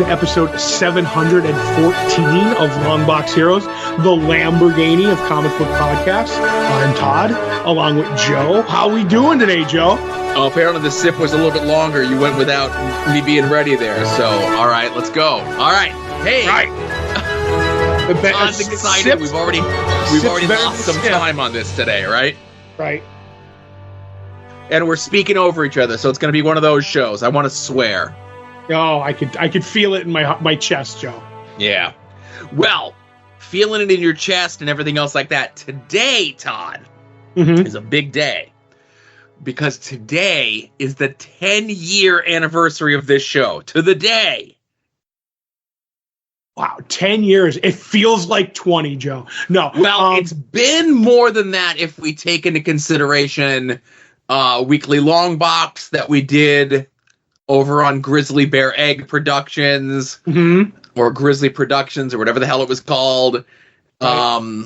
episode 714 of Longbox Heroes, the Lamborghini of comic book podcasts. I'm Todd, along with Joe. How we doing today, Joe? Oh, apparently the sip was a little bit longer. You went without me being ready there. So, all right, let's go. All right. Hey. Right. I'm excited. We've already lost some time on this today, right? Right. And we're speaking over each other, so it's going to be one of those shows. I want to swear. Oh, I could feel it in my chest, Joe. Yeah. Well, feeling it in your chest and everything else like that. Today, Todd, is a big day. Because today is the 10-year anniversary of this show. To the day. Wow, 10 years. It feels like 20, Joe. No. Well, it's been more than that if we take into consideration Weekly Longbox that we did over on Grizzly Bear Egg Productions, or Grizzly Productions, or whatever the hell it was called,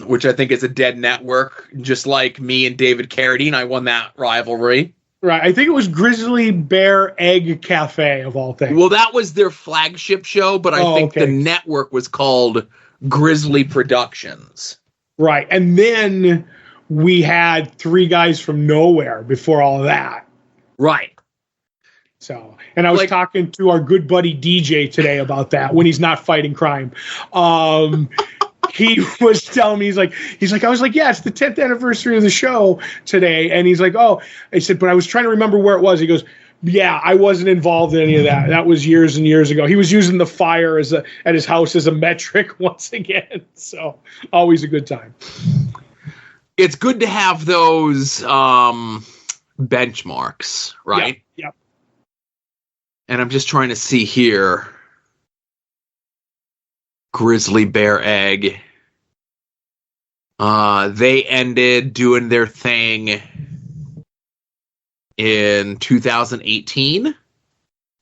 which I think is a dead network, just like me and David Carradine. I won that rivalry. Right, I think it was Grizzly Bear Egg Cafe, of all things. Well, that was their flagship show, but I think the network was called Grizzly Productions. Right, and then we had Three Guys from Nowhere before all of that. Right. So, and I was talking to our good buddy DJ today about that when he's not fighting crime. He was telling me, he's like, I was like, yeah, it's the 10th anniversary of the show today. And he's like, oh, I said, but I was trying to remember where it was. He goes, yeah, I wasn't involved in any of that. That was years and years ago. He was using the fire at his house as a metric once again. So always a good time. It's good to have those benchmarks, right? Yep. And I'm just trying to see here. Grizzly Bear Egg. They ended doing their thing in 2018.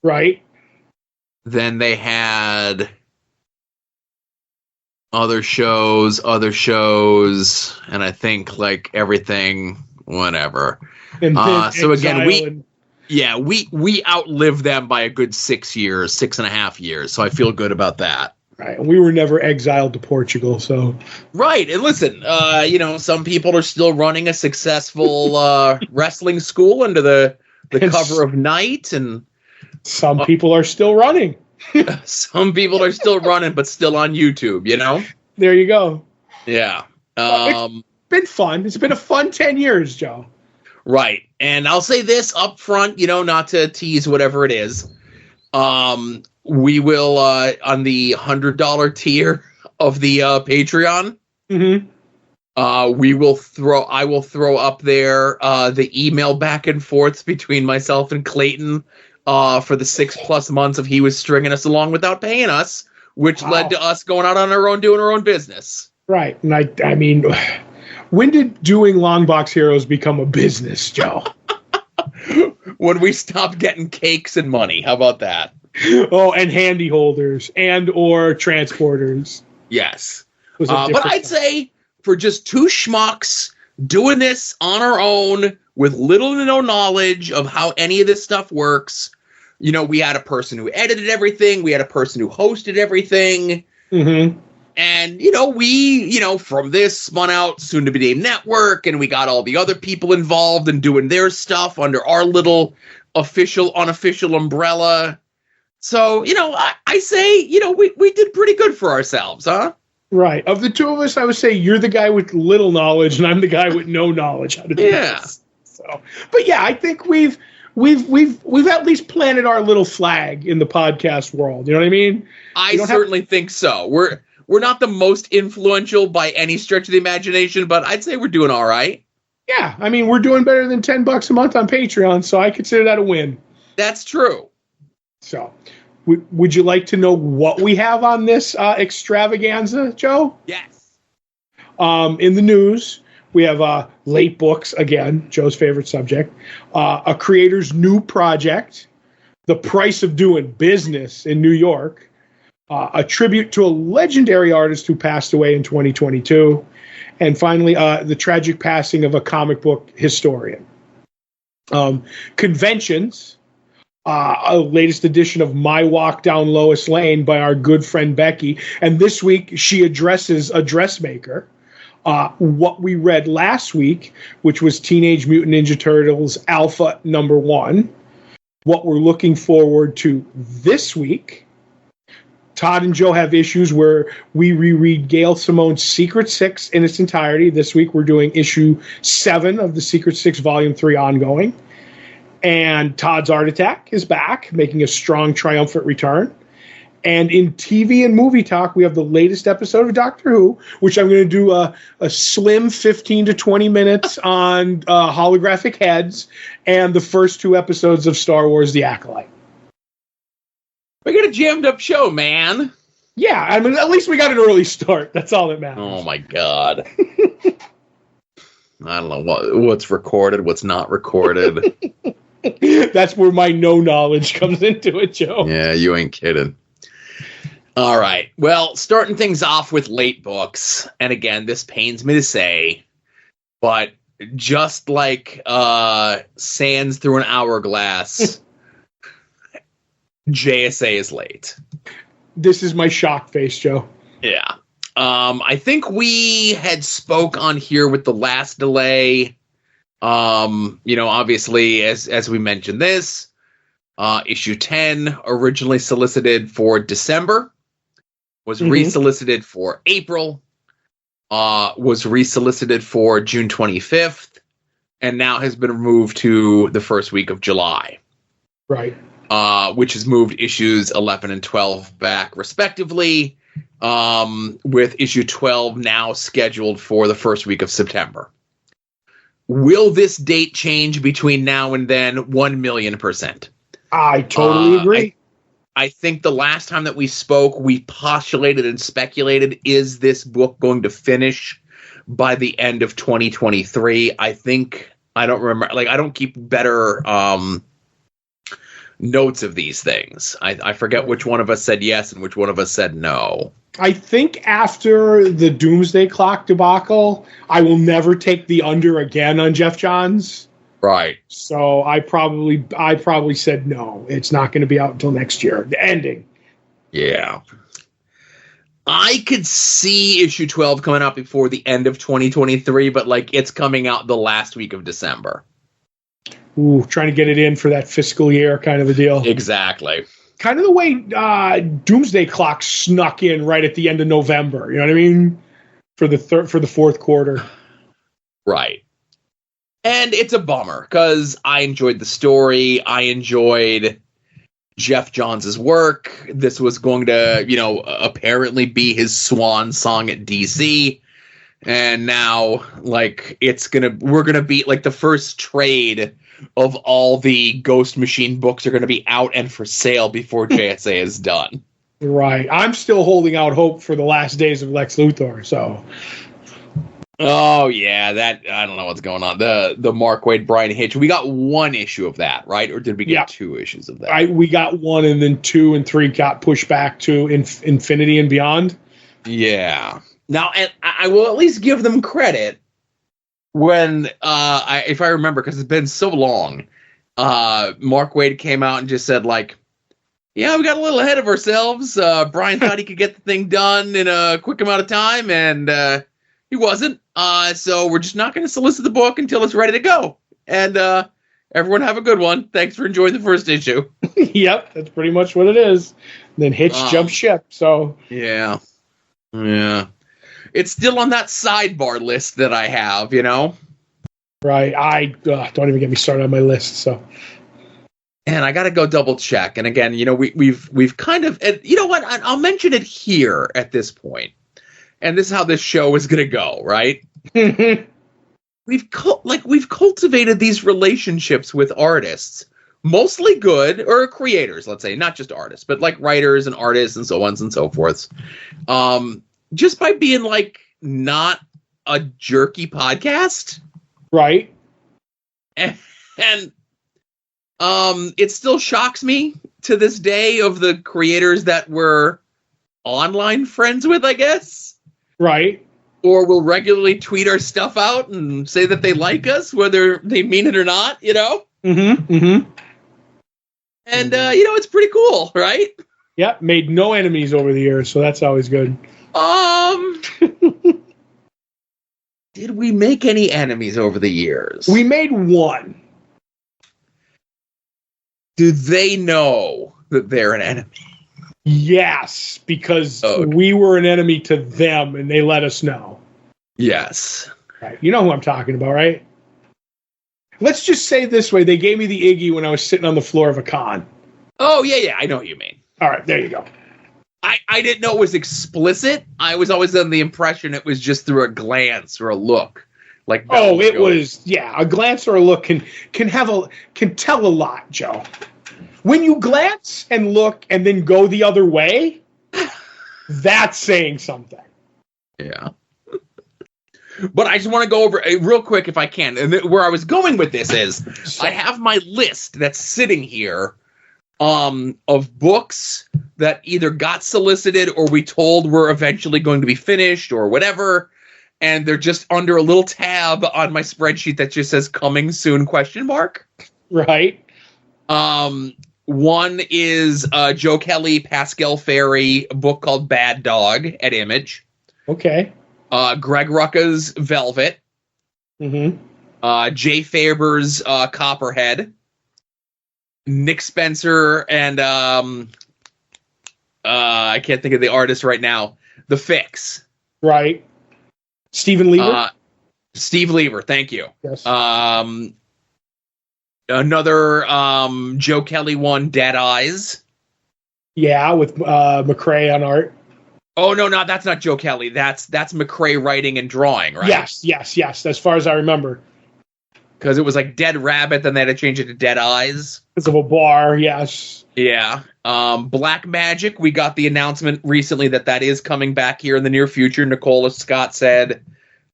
Right. Then they had other shows, and I think like everything, whatever. So again, we outlived them by a good 6 years, 6.5 years. So I feel good about that. Right. We were never exiled to Portugal, so. Right. And listen, some people are still running a successful wrestling school under the cover of night, and some people are still running. Some people are still running, but still on YouTube, There you go. Yeah. It's been fun. It's been a fun 10 years, Joe. Right. And I'll say this up front, not to tease whatever it is. We will, on the $100 tier of the Patreon, I will throw up there the email back and forths between myself and Clayton for the 6+ months of he was stringing us along without paying us, which led to us going out on our own, doing our own business. Right. And I mean, when did doing Longbox Heroes become a business, Joe? When we stopped getting cakes and money. How about that? Oh, and handy holders or transporters. Yes. But I'd say for just two schmucks doing this on our own with little to no knowledge of how any of this stuff works, we had a person who edited everything. We had a person who hosted everything. And, we, from this spun out soon to be named network, and we got all the other people involved in doing their stuff under our little official, unofficial umbrella. So, I say, we did pretty good for ourselves, huh? Right. Of the two of us, I would say you're the guy with little knowledge and I'm the guy with no knowledge how to do this. So, but yeah, I think we've at least planted our little flag in the podcast world. You know what I mean? I certainly think so. We're not the most influential by any stretch of the imagination, but I'd say we're doing all right. Yeah. I mean, we're doing better than $10 a month on Patreon, so I consider that a win. That's true. So, would you like to know what we have on this extravaganza, Joe? Yes. In the news, we have late books, again, Joe's favorite subject, a creator's new project, the price of doing business in New York, a tribute to a legendary artist who passed away in 2022, and finally, the tragic passing of a comic book historian. Conventions a latest edition of My Walk Down Lois Lane by our good friend Becky. And this week she addresses a dressmaker. What we read last week, which was Teenage Mutant Ninja Turtles Alpha #1. What we're looking forward to this week. Todd and Joe have issues where we reread Gail Simone's Secret Six in its entirety. This week we're doing issue 7 of the Secret Six Volume 3 ongoing. And Todd's Art Attack is back, making a strong, triumphant return. And in TV and movie talk, we have the latest episode of Doctor Who, which I'm going to do a slim 15 to 20 minutes on holographic heads, and the first 2 episodes of Star Wars The Acolyte. We got a jammed up show, man. Yeah, I mean, at least we got an early start. That's all that matters. Oh, my God. I don't know what's recorded, what's not recorded. That's where my no knowledge comes into it, Joe. Yeah, you ain't kidding. All right. Well, starting things off with late books. And again, this pains me to say, but just like sands through an hourglass, JSA is late. This is my shock face, Joe. Yeah. I think we had spoke on here with the last delay. Obviously, as we mentioned this, issue 10, originally solicited for December, was resolicited for April, was resolicited for June 25th, and now has been moved to the first week of July. Right. Which has moved issues 11 and 12 back, respectively, with issue 12 now scheduled for the first week of September. Will this date change between now and then? 1,000,000%. I totally agree. I think the last time that we spoke, we postulated and speculated, is this book going to finish by the end of 2023? I don't remember. I don't keep better notes of these things. I forget which one of us said yes and which one of us said no. I think after the Doomsday Clock debacle, I will never take the under again on Jeff Johns. Right. So I probably said no. It's not going to be out until next year. The ending. Yeah. I could see issue 12 coming out before the end of 2023, but it's coming out the last week of December. Ooh, trying to get it in for that fiscal year kind of a deal. Exactly. Kind of the way Doomsday Clock snuck in right at the end of November. You know what I mean? For the fourth quarter. Right. And it's a bummer because I enjoyed the story. I enjoyed Jeff Johns' work. This was going to, apparently be his swan song at DC. And now, we're going to be the first trade of all the Ghost Machine books are going to be out and for sale before JSA is done. Right. I'm still holding out hope for the last days of Lex Luthor, so. Oh, yeah, that, I don't know what's going on. The Mark Waid, Brian Hitch, we got 1 issue of that, right? Or did we get 2 issues of that? We got 1, and then 2 and 3 got pushed back to Infinity and Beyond. Yeah. Now, and I will at least give them credit when, if I remember, because it's been so long, Mark Waid came out and just said, yeah, we got a little ahead of ourselves. Brian thought he could get the thing done in a quick amount of time, and he wasn't. So we're just not going to solicit the book until it's ready to go. And everyone have a good one. Thanks for enjoying the first issue. Yep, that's pretty much what it is. And then Hitch jumped ship, so. Yeah. Yeah. It's still on that sidebar list that I have, Right. I don't even get me started on my list, so. And I got to go double check. And again, we've kind of, and you know what? I'll mention it here at this point. And this is how this show is going to go, right? We've cultivated these relationships with artists, mostly good, or creators, let's say, not just artists, but writers and artists and so on and so forth. Just by being not a jerky podcast. Right. And it still shocks me to this day of the creators that we're online friends with, I guess. Right. Or will regularly tweet our stuff out and say that they like us, whether they mean it or not, Mm-hmm. Mm-hmm. And, it's pretty cool, right? Yeah, made no enemies over the years, so that's always good. Did we make any enemies over the years? We made one. Do they know that they're an enemy? Yes, because we were an enemy to them, and they let us know. Yes. Right. You know who I'm talking about, right? Let's just say it this way. They gave me the Iggy when I was sitting on the floor of a con. Oh, yeah, I know what you mean. All right, there you go. I didn't know it was explicit. I was always under the impression it was just through a glance or a look. Like, it was, a glance or a look can tell a lot, Joe. When you glance and look and then go the other way, that's saying something. Yeah. But I just want to go over real quick if I can. And where I was going with this is I have my list that's sitting here of books that either got solicited or we told were eventually going to be finished or whatever. And they're just under a little tab on my spreadsheet that just says coming soon ? Right. One is Joe Kelly, Pascal Ferry, a book called Bad Dog at Image. Okay. Greg Rucka's Velvet. Mm-hmm. Jay Faber's Copperhead. Nick Spencer and I can't think of the artist right now. The Fix. Right. Stephen Lieber? Steve Lieber, thank you. Yes. Another Joe Kelly one, Dead Eyes. Yeah, with McRae on art. Oh, no, that's not Joe Kelly. That's McRae writing and drawing, right? Yes. As far as I remember. Because it was like Dead Rabbit, then they had to change it to Dead Eyes. Because of a bar, yes. Yeah. Black Magic, we got the announcement recently that is coming back here in the near future. Nicola Scott said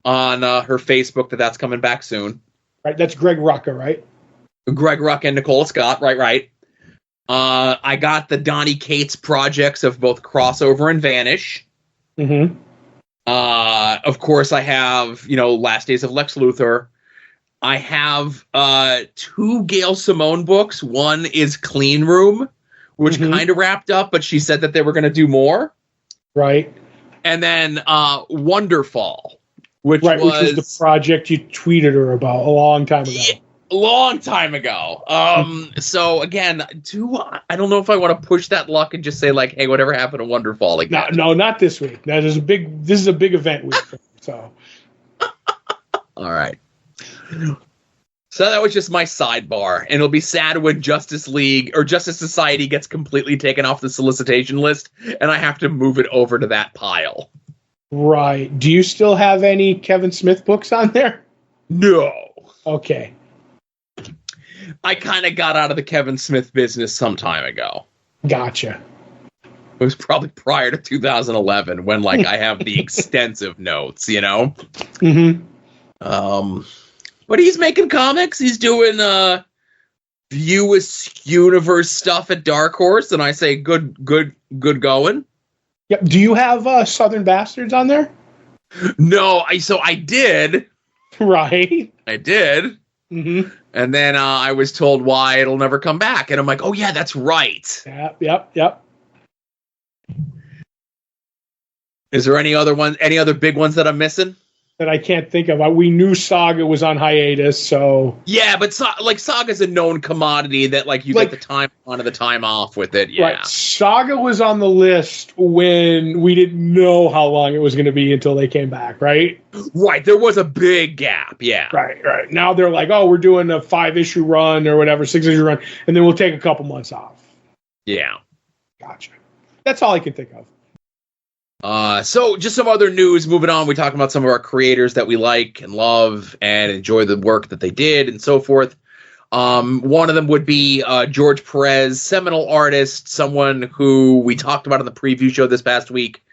on her Facebook that's coming back soon. Right, that's Greg Rucka, right? Greg Rucka and Nicola Scott, right. I got the Donnie Cates projects of both Crossover and Vanish. Mm-hmm. Of course, I have, Last Days of Lex Luthor. I have 2 Gail Simone books. One is Clean Room, which kind of wrapped up, but she said that they were going to do more. Right. And then Wonderfall, which was the project you tweeted her about a long time ago. Yeah, a long time ago. So again, I don't know if I want to push that luck and just say like, hey, whatever happened to Wonderfall again? No, not this week. This is a big event week. So. All right. So that was just my sidebar, and it'll be sad when Justice League or Justice Society gets completely taken off the solicitation list, and I have to move it over to that pile. Right. Do you still have any Kevin Smith books on there? No. Okay. I kind of got out of the Kevin Smith business some time ago. Gotcha. It was probably prior to 2011 when, like, I have the extensive notes, Mm-hmm. But he's making comics. He's doing View Universe stuff at Dark Horse, and I say good going. Yep. Do you have Southern Bastards on there? No, I did. Right. I did. Mm-hmm. And then I was told why it'll never come back, and I'm like, oh yeah, that's right. Yep. Is there any other big ones that I'm missing? That I can't think of. We knew Saga was on hiatus, so... Yeah, but Saga's a known commodity that, like, you get the time on and the time off with it, yeah. Right. Saga was on the list when we didn't know how long it was going to be until they came back, right? Right, there was a big gap, yeah. Right. Now they're like, oh, we're doing a 5-issue run or whatever, 6-issue run, and then we'll take a couple months off. Yeah. Gotcha. That's all I can think of. So just some other news. Moving on, we talk about some of our creators that we like and love and enjoy the work that they did and so forth. One of them would be George Perez, seminal artist, someone who we talked about on the preview show this past week.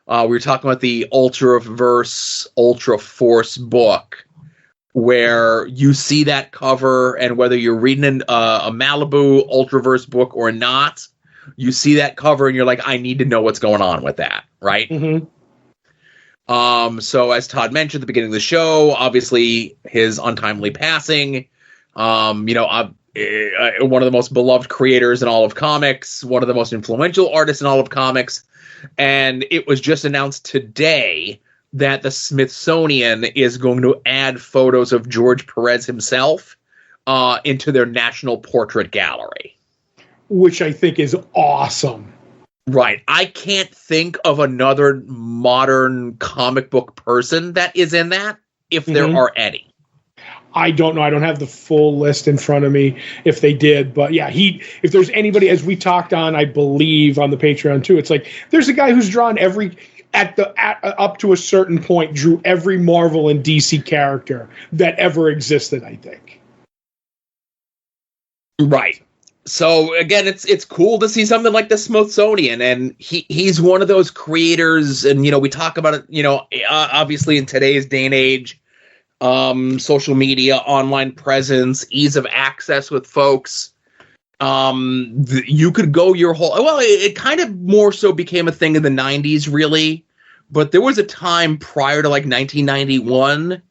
We were talking about the Ultraverse, Ultra Force book, where you see that cover, and whether you're reading a Malibu Ultraverse book or not, you see that cover and you're like, I need to know what's going on with that, right? Mm-hmm. So as Todd mentioned at the beginning of the show, obviously his untimely passing, one of the most beloved creators in all of comics, one of the most influential artists in all of comics. And it was just announced today that the Smithsonian is going to add photos of George Perez himself into their National Portrait Gallery. Which I think is awesome. Right. I can't think of another modern comic book person that is in that, if there are any. I don't know. I don't have the full list in front of me if they did. But yeah, if there's anybody, as we talked on, I believe on the Patreon too, it's like there's a guy who's drawn up to a certain point, drew every Marvel and DC character that ever existed, I think. Right. So again, it's cool to see something like the Smithsonian, and he's one of those creators, and we talk about it, obviously in today's day and age, social media, online presence, ease of access with folks. You could go your whole, it kind of more so became a thing in the 90s, really, but there was a time prior to like 1991,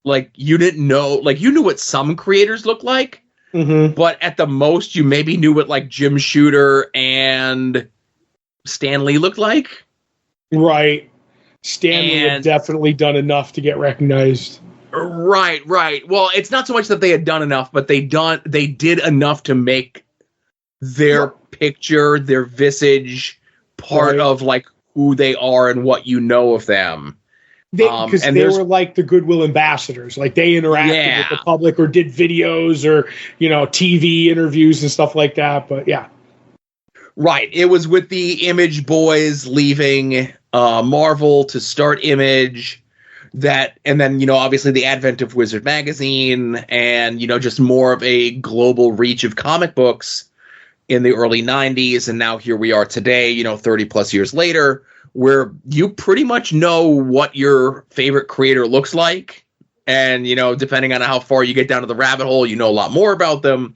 like you didn't know, like you knew what some creators looked like. But at the most, you maybe knew what like Jim Shooter and Stan Lee looked like. Right. Stan Lee had definitely done enough to get recognized. Right. Well, it's not so much that they had done enough, but they did enough to make their picture, their visage, part of like who they are and what you know of them. Because they were like the goodwill ambassadors, like they interacted with the public or did videos or TV interviews and stuff like that. But yeah, right. It was with the Image boys leaving Marvel to start Image, and then obviously the advent of Wizard magazine and just more of a global reach of comic books in the early 90s, and now here we are today, 30 plus years later, where you pretty much know what your favorite creator looks like. And, depending on how far you get down to the rabbit hole, you know a lot more about them.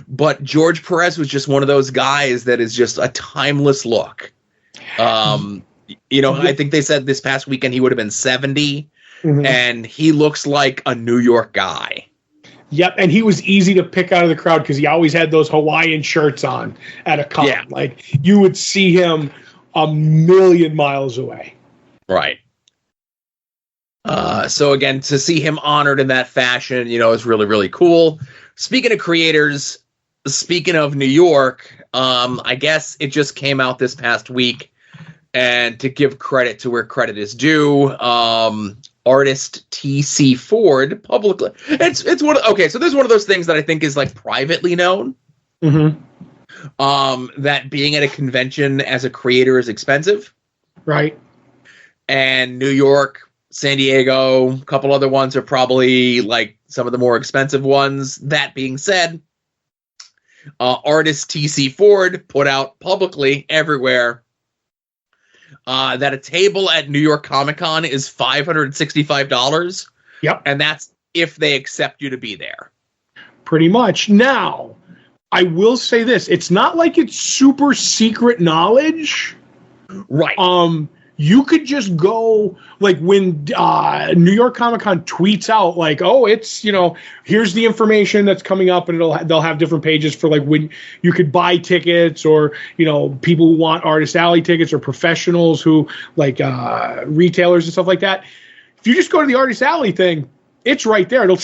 But George Perez was just one of those guys that is just a timeless look. I think they said this past weekend he would have been 70, and he looks like a New York guy. Yep, and he was easy to pick out of the crowd because he always had those Hawaiian shirts on at a con. Yeah. Like, you would see him a million miles away. Right. So again, to see him honored in that fashion, is really, really cool. Speaking of creators, speaking of New York, I guess it just came out this past week, and to give credit to where credit is due, artist T.C. Ford publicly. It's one. Okay, so there's one of those things that I think is like privately known. That being at a convention as a creator is expensive. Right. And New York, San Diego, a couple other ones are probably like some of the more expensive ones. That being said, artist T.C. Ford put out publicly everywhere that a table at New York Comic Con is $565. Yep. And that's if they accept you to be there. Pretty much. Now, I will say this. It's not like it's super secret knowledge. Right. You could just go, like, when New York Comic Con tweets out, like, oh, it's, here's the information that's coming up, and they'll have different pages for, like, when you could buy tickets, or, people who want Artist Alley tickets, or professionals who, like, retailers and stuff like that. If you just go to the Artist Alley thing, it's right there. It'll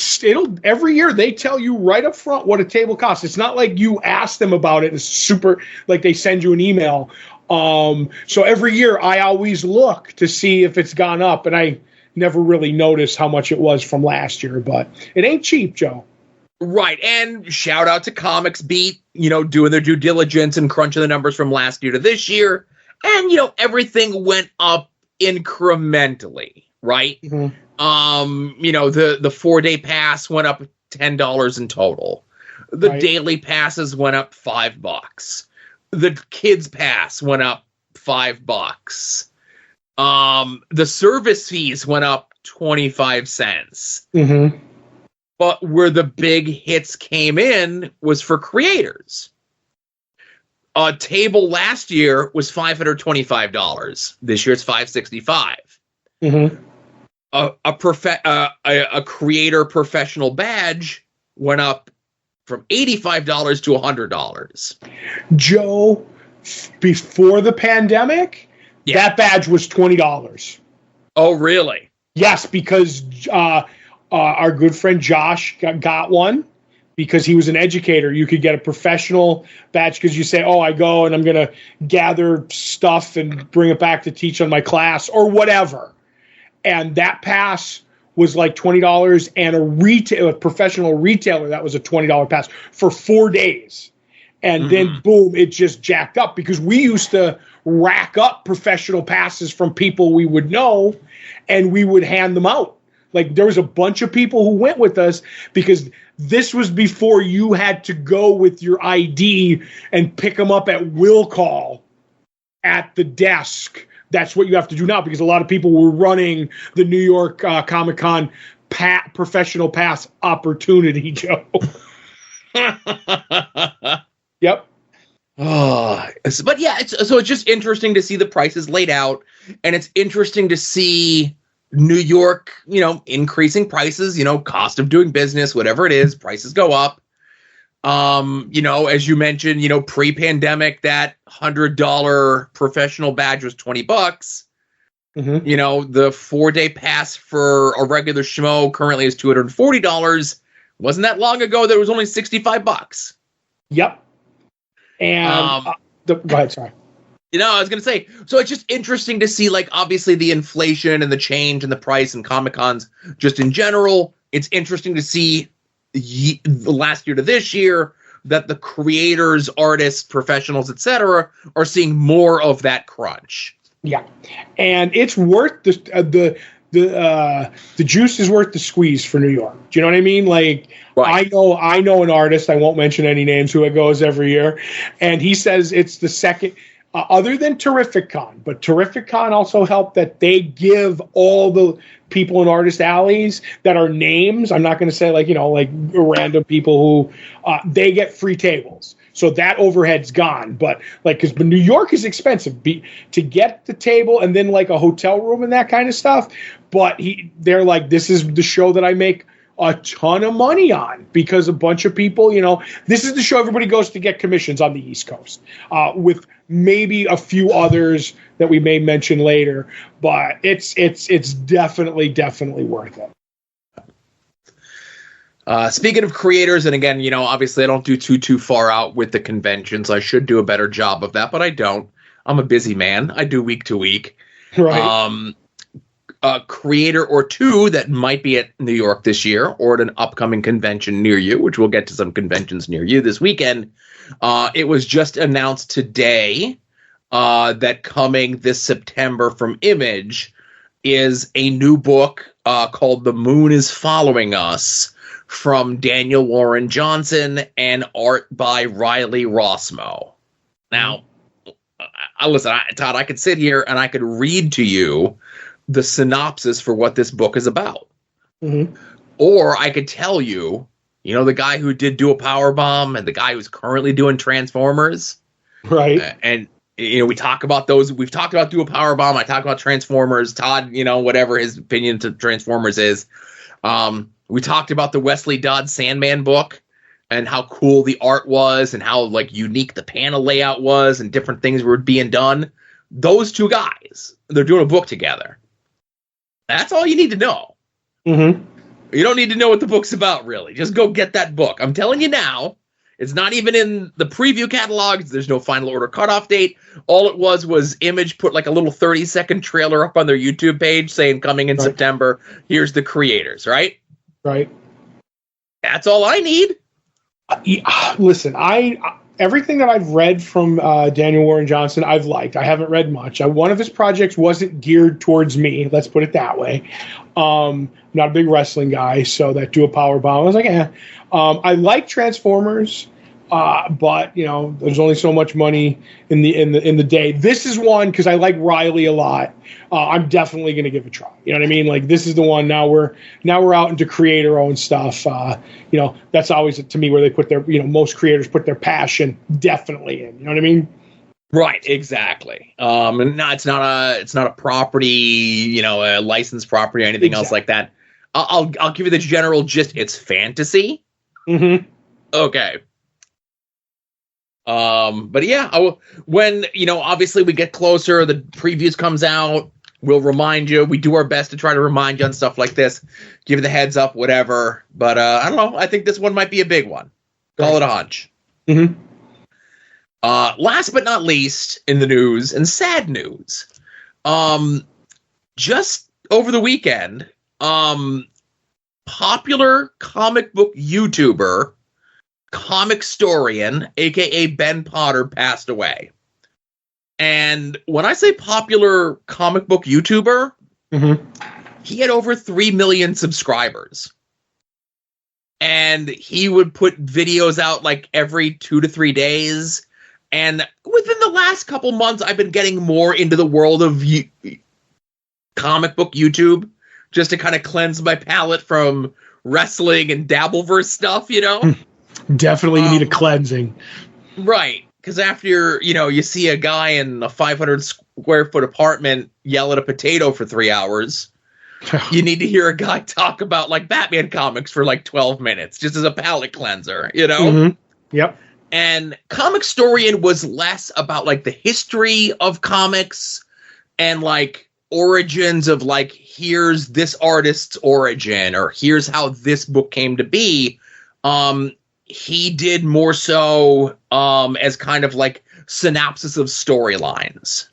every year they tell you right up front what a table costs. It's not like you ask them about it. It's super, like, they send you an email. So every year I always look to see if it's gone up, and I never really noticed how much it was from last year, but it ain't cheap, Joe. Right. And shout out to Comics Beat, doing their due diligence and crunching the numbers from last year to this year. And, everything went up incrementally, right? The 4-day pass went up $10 in total. The daily passes went up $5. The kids pass went up $5. The service fees went up 25 cents. But where the big hits came in was for creators. A table last year was $525. This year it's $565. A creator professional badge went up from $85 to $100. Joe, before the pandemic, that badge was $20. Oh, really? Yes, because our good friend Josh got one because he was an educator. You could get a professional badge because you say, oh, I go and I'm going to gather stuff and bring it back to teach on my class or whatever. And that pass was like $20, and a professional retailer, that was a $20 pass for 4 days. And then, boom, it just jacked up because we used to rack up professional passes from people we would know, and we would hand them out. Like, there was a bunch of people who went with us because this was before you had to go with your ID and pick them up at will call at the desk. That's what you have to do now because a lot of people were running the New York Comic-Con professional pass opportunity, Joe. Yep. But yeah, it's just interesting to see the prices laid out, and it's interesting to see New York, increasing prices, cost of doing business, whatever it is, prices go up. As you mentioned, pre-pandemic, that $100 professional badge was $20. The 4-day pass for a regular schmo currently is $240. Wasn't that long ago that it was only $65. Yep. And go ahead, sorry. I was going to say, so it's just interesting to see, like, obviously the inflation and the change in the price and Comic-Cons just in general. It's interesting to see the last year to this year that the creators, artists, professionals, etc., are seeing more of that crunch. Yeah, and it's worth the juice is worth the squeeze for New York. Do you know what I mean? Like, right. I know an artist. I won't mention any names who it goes every year, and he says it's the second. Other than Terrific Con, but Terrific Con also helped that they give all the people in artist alleys that are names. I'm not going to say like random people who they get free tables. So that overhead's gone. But because New York is expensive to get the table and then like a hotel room and that kind of stuff. But they're like, this is the show that I make a ton of money on because a bunch of people, this is the show everybody goes to get commissions on the East Coast with maybe a few others that we may mention later, but it's definitely worth it. Speaking of creators, and again, obviously I don't do too far out with the conventions. I should do a better job of that, but I don't. I'm a busy man. I do week to week. Right. A creator or two that might be at New York this year or at an upcoming convention near you, which we'll get to some conventions near you this weekend. It was just announced today that coming this September from Image is a new book called The Moon is Following Us from Daniel Warren Johnson and art by Riley Rossmo. Now, listen, Todd, I could sit here and I could read to you the synopsis for what this book is about. Mm-hmm. Or I could tell you, the guy who did Do a Powerbomb and the guy who's currently doing Transformers. Right. And, we talk about those. We've talked about Do a Powerbomb. I talk about Transformers. Todd, whatever his opinion to Transformers is. We talked about the Wesley Dodd Sandman book and how cool the art was and how unique the panel layout was and different things were being done. Those two guys, they're doing a book together. That's all you need to know. Mm-hmm. You don't need to know what the book's about, really. Just go get that book. I'm telling you now, it's not even in the preview catalogs. There's no final order cutoff date. All it was Image put a little 30-second trailer up on their YouTube page saying coming in September. Here's the creators, right? Right. That's all I need. Listen, everything that I've read from Daniel Warren Johnson, I've liked. I haven't read much. One of his projects wasn't geared towards me. Let's put it that way. Not a big wrestling guy, so that Do a Powerbomb, I was like, I like Transformers, but there's only so much money in the day. This is one because I like Riley a lot. I'm definitely going to give it a try. You know what I mean? This is the one. Now we're out into creator-owned stuff. That's always to me where they put their most creators put their passion definitely in. You know what I mean? Right, exactly. And no, it's not a property, a licensed property or anything else like that. I'll give you the general gist. It's fantasy. Mm-hmm. Okay. But yeah, when, obviously we get closer, the previews comes out, we'll remind you. We do our best to try to remind you on stuff like this, give you the heads up, whatever. But I don't know. I think this one might be a big one. Call it a hunch. Mm-hmm. Last but not least in the news, and sad news, just over the weekend, popular comic book YouTuber, Comicstorian, aka Ben Potter, passed away. And when I say popular comic book YouTuber, he had over 3 million subscribers. And he would put videos out like every 2 to 3 days. And within the last couple months, I've been getting more into the world of comic book YouTube, just to kind of cleanse my palate from wrestling and Dabbleverse stuff, Definitely need a cleansing. Right. Because after, you see a guy in a 500 square foot apartment yell at a potato for 3 hours, you need to hear a guy talk about like Batman comics for like 12 minutes, just as a palate cleanser, Mm-hmm. Yep. And Comicstorian was less about like the history of comics and like origins of like, here's this artist's origin, or here's how this book came to be. He did more so as kind of like synopsis of storylines.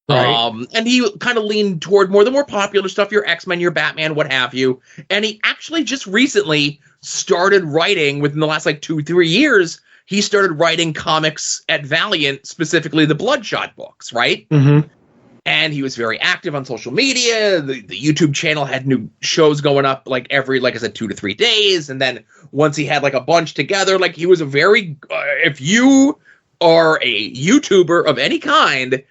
Right. And he kind of leaned toward the more popular stuff, your X-Men, your Batman, what have you. And he actually just recently started writing, within the last like 2-3 years, he started writing comics at Valiant, specifically the Bloodshot books, right? Mm-hmm. And he was very active on social media. The YouTube channel had new shows going up like every, like I said, 2 to 3 days. And then once he had like a bunch together, like he was a very, if you are a YouTuber of any kind,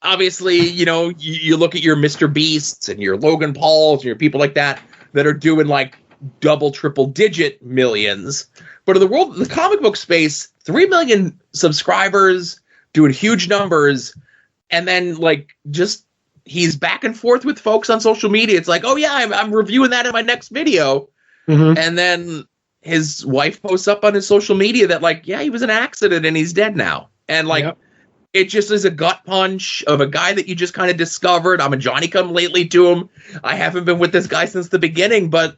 obviously, you look at your Mr. Beasts and your Logan Pauls and your people like that are doing like double, triple digit millions. But in the comic book space, 3 million subscribers, doing huge numbers. And then, like, just he's back and forth with folks on social media. It's like, oh, yeah, I'm reviewing that in my next video. Mm-hmm. And then his wife posts up on his social media that, like, yeah, he was in an accident and he's dead now. And, like, It just is a gut punch of a guy that you just kind of discovered. I'm a Johnny-come-lately to him. I haven't been with this guy since the beginning, but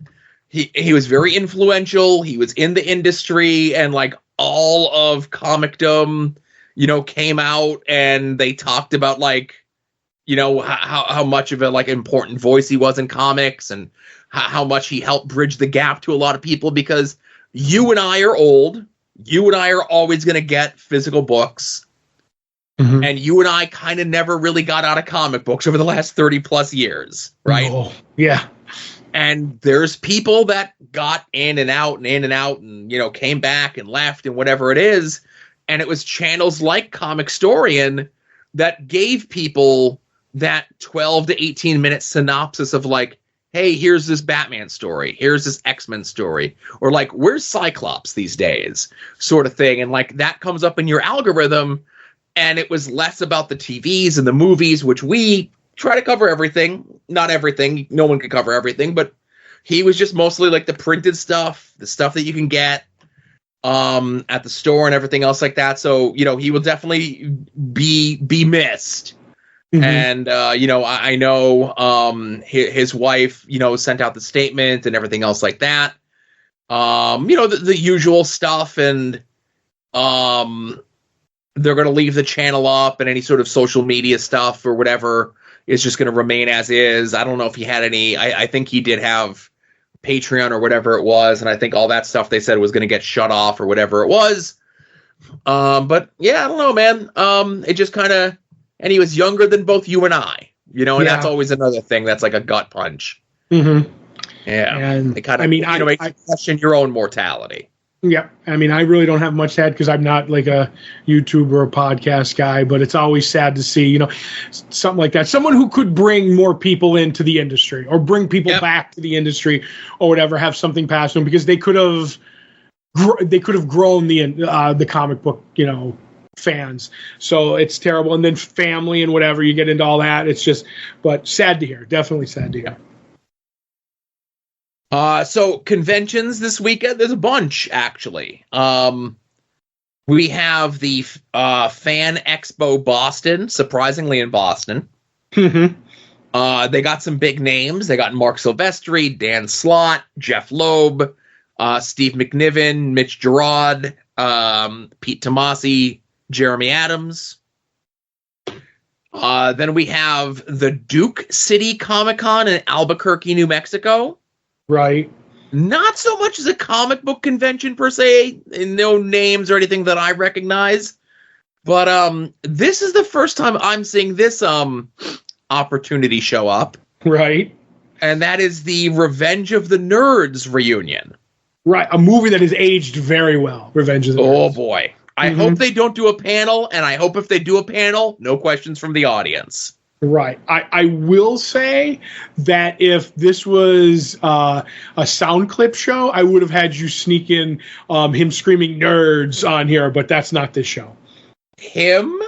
he was very influential. He was in the industry, and, like, all of comicdom came out and they talked about like, how much of a like important voice he was in comics, and how much he helped bridge the gap to a lot of people, because you and I are old. You and I are always going to get physical books. Mm-hmm. And you and I kind of never really got out of comic books over the last 30 plus years. Right. Oh, yeah. And there's people that got in and out and, came back and left and whatever it is. And it was channels like Comicstorian that gave people that 12 to 18 minute synopsis of like, hey, here's this Batman story. Here's this X-Men story. Or like, where's Cyclops these days? Sort of thing. And like that comes up in your algorithm. And it was less about the TVs and the movies, which we try to cover everything. Not everything. No one can cover everything. But he was just mostly like the printed stuff, the stuff that you can get at the store and everything else like that. So, he will definitely be missed. Mm-hmm. And, I know his wife, sent out the statement and everything else like that. The usual stuff. And they're going to leave the channel up, and any sort of social media stuff or whatever is just going to remain as is. I don't know if he had any. I think he did have Patreon or whatever it was, and I think all that stuff they said was going to get shut off or whatever it was. But yeah, I don't know, man. It just kind of, and he was younger than both you and I, and that's always another thing that's like a gut punch. Mm-hmm. Yeah, and it kind of, makes you question your own mortality. Yeah, I mean, I really don't have much to add because I'm not like a YouTuber or podcast guy, but it's always sad to see, something like that. Someone who could bring more people into the industry or bring people back to the industry or whatever, have something past them, because they could have grown the comic book, fans. So it's terrible. And then family and whatever, you get into all that. It's just, but sad to hear. Definitely sad to hear. So conventions this weekend, there's a bunch, actually. We have the Fan Expo Boston, surprisingly in Boston. Mm-hmm. They got some big names. They got Mark Silvestri, Dan Slott, Jeff Loeb, Steve McNiven, Mitch Gerard, Pete Tomasi, Jeremy Adams. Then we have the Duke City Comic Con in Albuquerque, New Mexico. Right. Not so much as a comic book convention per se, no names or anything that I recognize. But this is the first time I'm seeing this opportunity show up. Right. And that is the Revenge of the Nerds reunion. Right. A movie that has aged very well. Revenge of the Nerds. Oh, boy. I hope they don't do a panel, and I hope if they do a panel, no questions from the audience. Right. I will say that if this was a sound clip show, I would have had you sneak in him screaming nerds on here, but that's not this show. Him?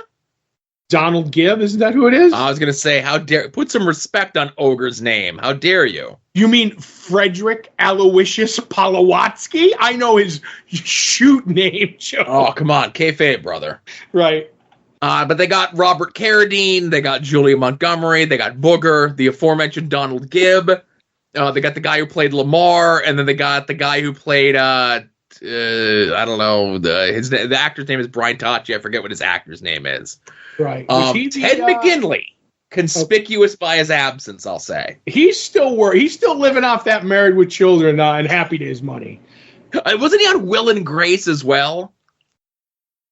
Donald Gibb, isn't that who it is? I was going to say, how dare... Put some respect on Ogre's name. How dare you? You mean Frederick Aloysius Polowatsky? I know his shoot name, Joe. Oh, come on. Kayfabe, brother. Right. But they got Robert Carradine, they got Julia Montgomery, they got Booger, the aforementioned Donald Gibb. They got the guy who played Lamar, and then they got the guy who played I don't know, the actor's name is Brian Tachi. I forget what his actor's name is. Right. Ted McGinley, conspicuous by his absence, I'll say. He's still living off that Married with Children and Happy Days money. Wasn't he on Will and Grace as well?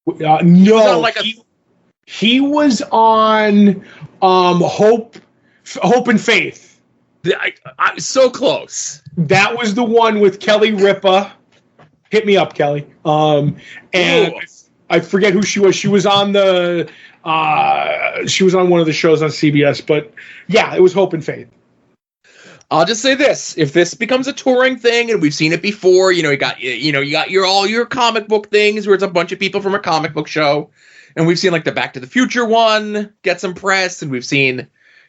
No. He was on Hope and Faith. I was so close. That was the one with Kelly Ripa. Hit me up, Kelly. And I forget who she was. She was on one of the shows on CBS. But yeah, it was Hope and Faith. I'll just say this: if this becomes a touring thing, and we've seen it before, you got all your comic book things where it's a bunch of people from a comic book show. And we've seen like the Back to the Future one get some press, and we've seen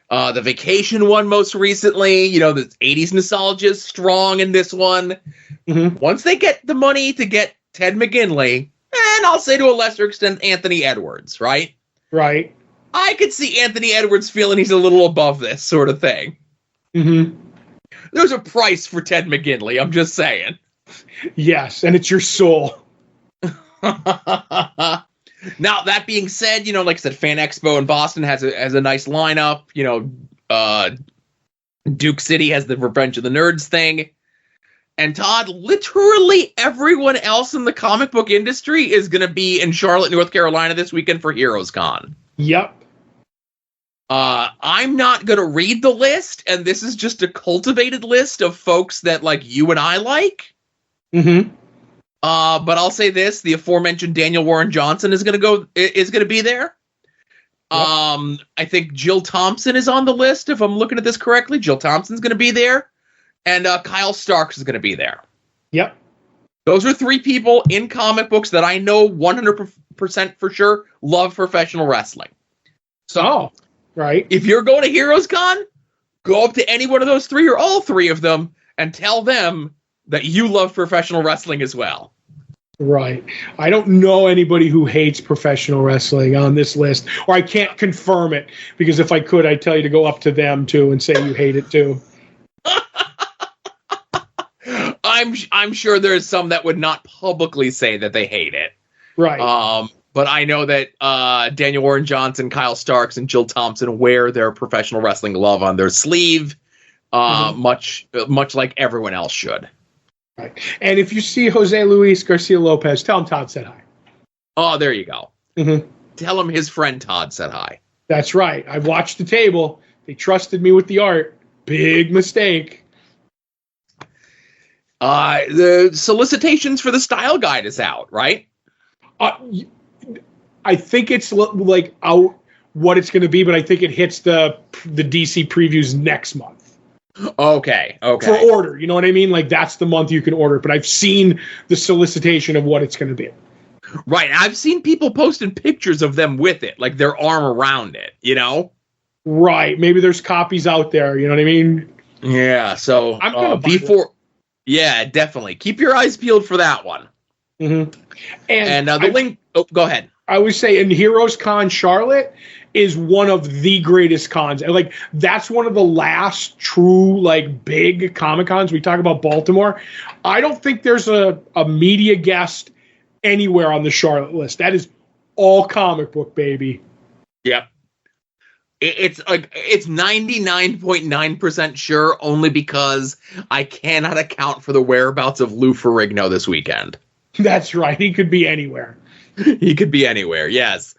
the Vacation one most recently. The 80s nostalgia is strong in this one. Mm-hmm. Once they get the money to get Ted McGinley, and I'll say to a lesser extent Anthony Edwards, right? Right. I could see Anthony Edwards feeling he's a little above this sort of thing. Mm-hmm. There's a price for Ted McGinley, I'm just saying. Yes, and it's your soul. Now, that being said, like I said, Fan Expo in Boston has a nice lineup. Duke City has the Revenge of the Nerds thing. And Todd, literally everyone else in the comic book industry is going to be in Charlotte, North Carolina this weekend for Heroes Con. Yep. I'm not going to read the list, and this is just a cultivated list of folks that, like, you and I like. Mm-hmm. But I'll say this: the aforementioned Daniel Warren Johnson is going to be there. Yep. I think Jill Thompson is on the list, if I'm looking at this correctly. Jill Thompson's going to be there, and Kyle Starks is going to be there. Yep. Those are three people in comic books that I know 100% for sure love professional wrestling. So, right. If you're going to Heroes Con, go up to any one of those three or all three of them and tell them that you love professional wrestling as well. Right. I don't know anybody who hates professional wrestling on this list, or I can't confirm it, because if I could, I'd tell you to go up to them too and say you hate it too. I'm sure there's some that would not publicly say that they hate it. Right. But I know that Daniel Warren Johnson, Kyle Starks, and Jill Thompson wear their professional wrestling love on their sleeve, much like everyone else should. Right. And if you see Jose Luis Garcia Lopez, tell him Todd said hi. Oh, there you go. Mm-hmm. Tell him his friend Todd said hi. That's right. I watched the table. They trusted me with the art. Big mistake. The solicitations for the style guide is out, right? I think it's like out what it's going to be, but I think it hits the DC previews next month. Okay. For order, you know what I mean? Like, that's the month you can order. But I've seen the solicitation of what it's going to be. Right. I've seen people posting pictures of them with it, like their arm around it, Right. Maybe there's copies out there, you know what I mean? Yeah. So I'm gonna Yeah, definitely. Keep your eyes peeled for that one. Mm-hmm. And the link... Oh, go ahead. I would say in Heroes Con Charlotte is one of the greatest cons. And like that's one of the last true like big Comic Cons. We talk about Baltimore. I don't think there's a media guest anywhere on the Charlotte list. That is all comic book, baby. Yep. It's 99.9% sure only because I cannot account for the whereabouts of Lou Ferrigno this weekend. That's right. He could be anywhere. He could be anywhere, yes.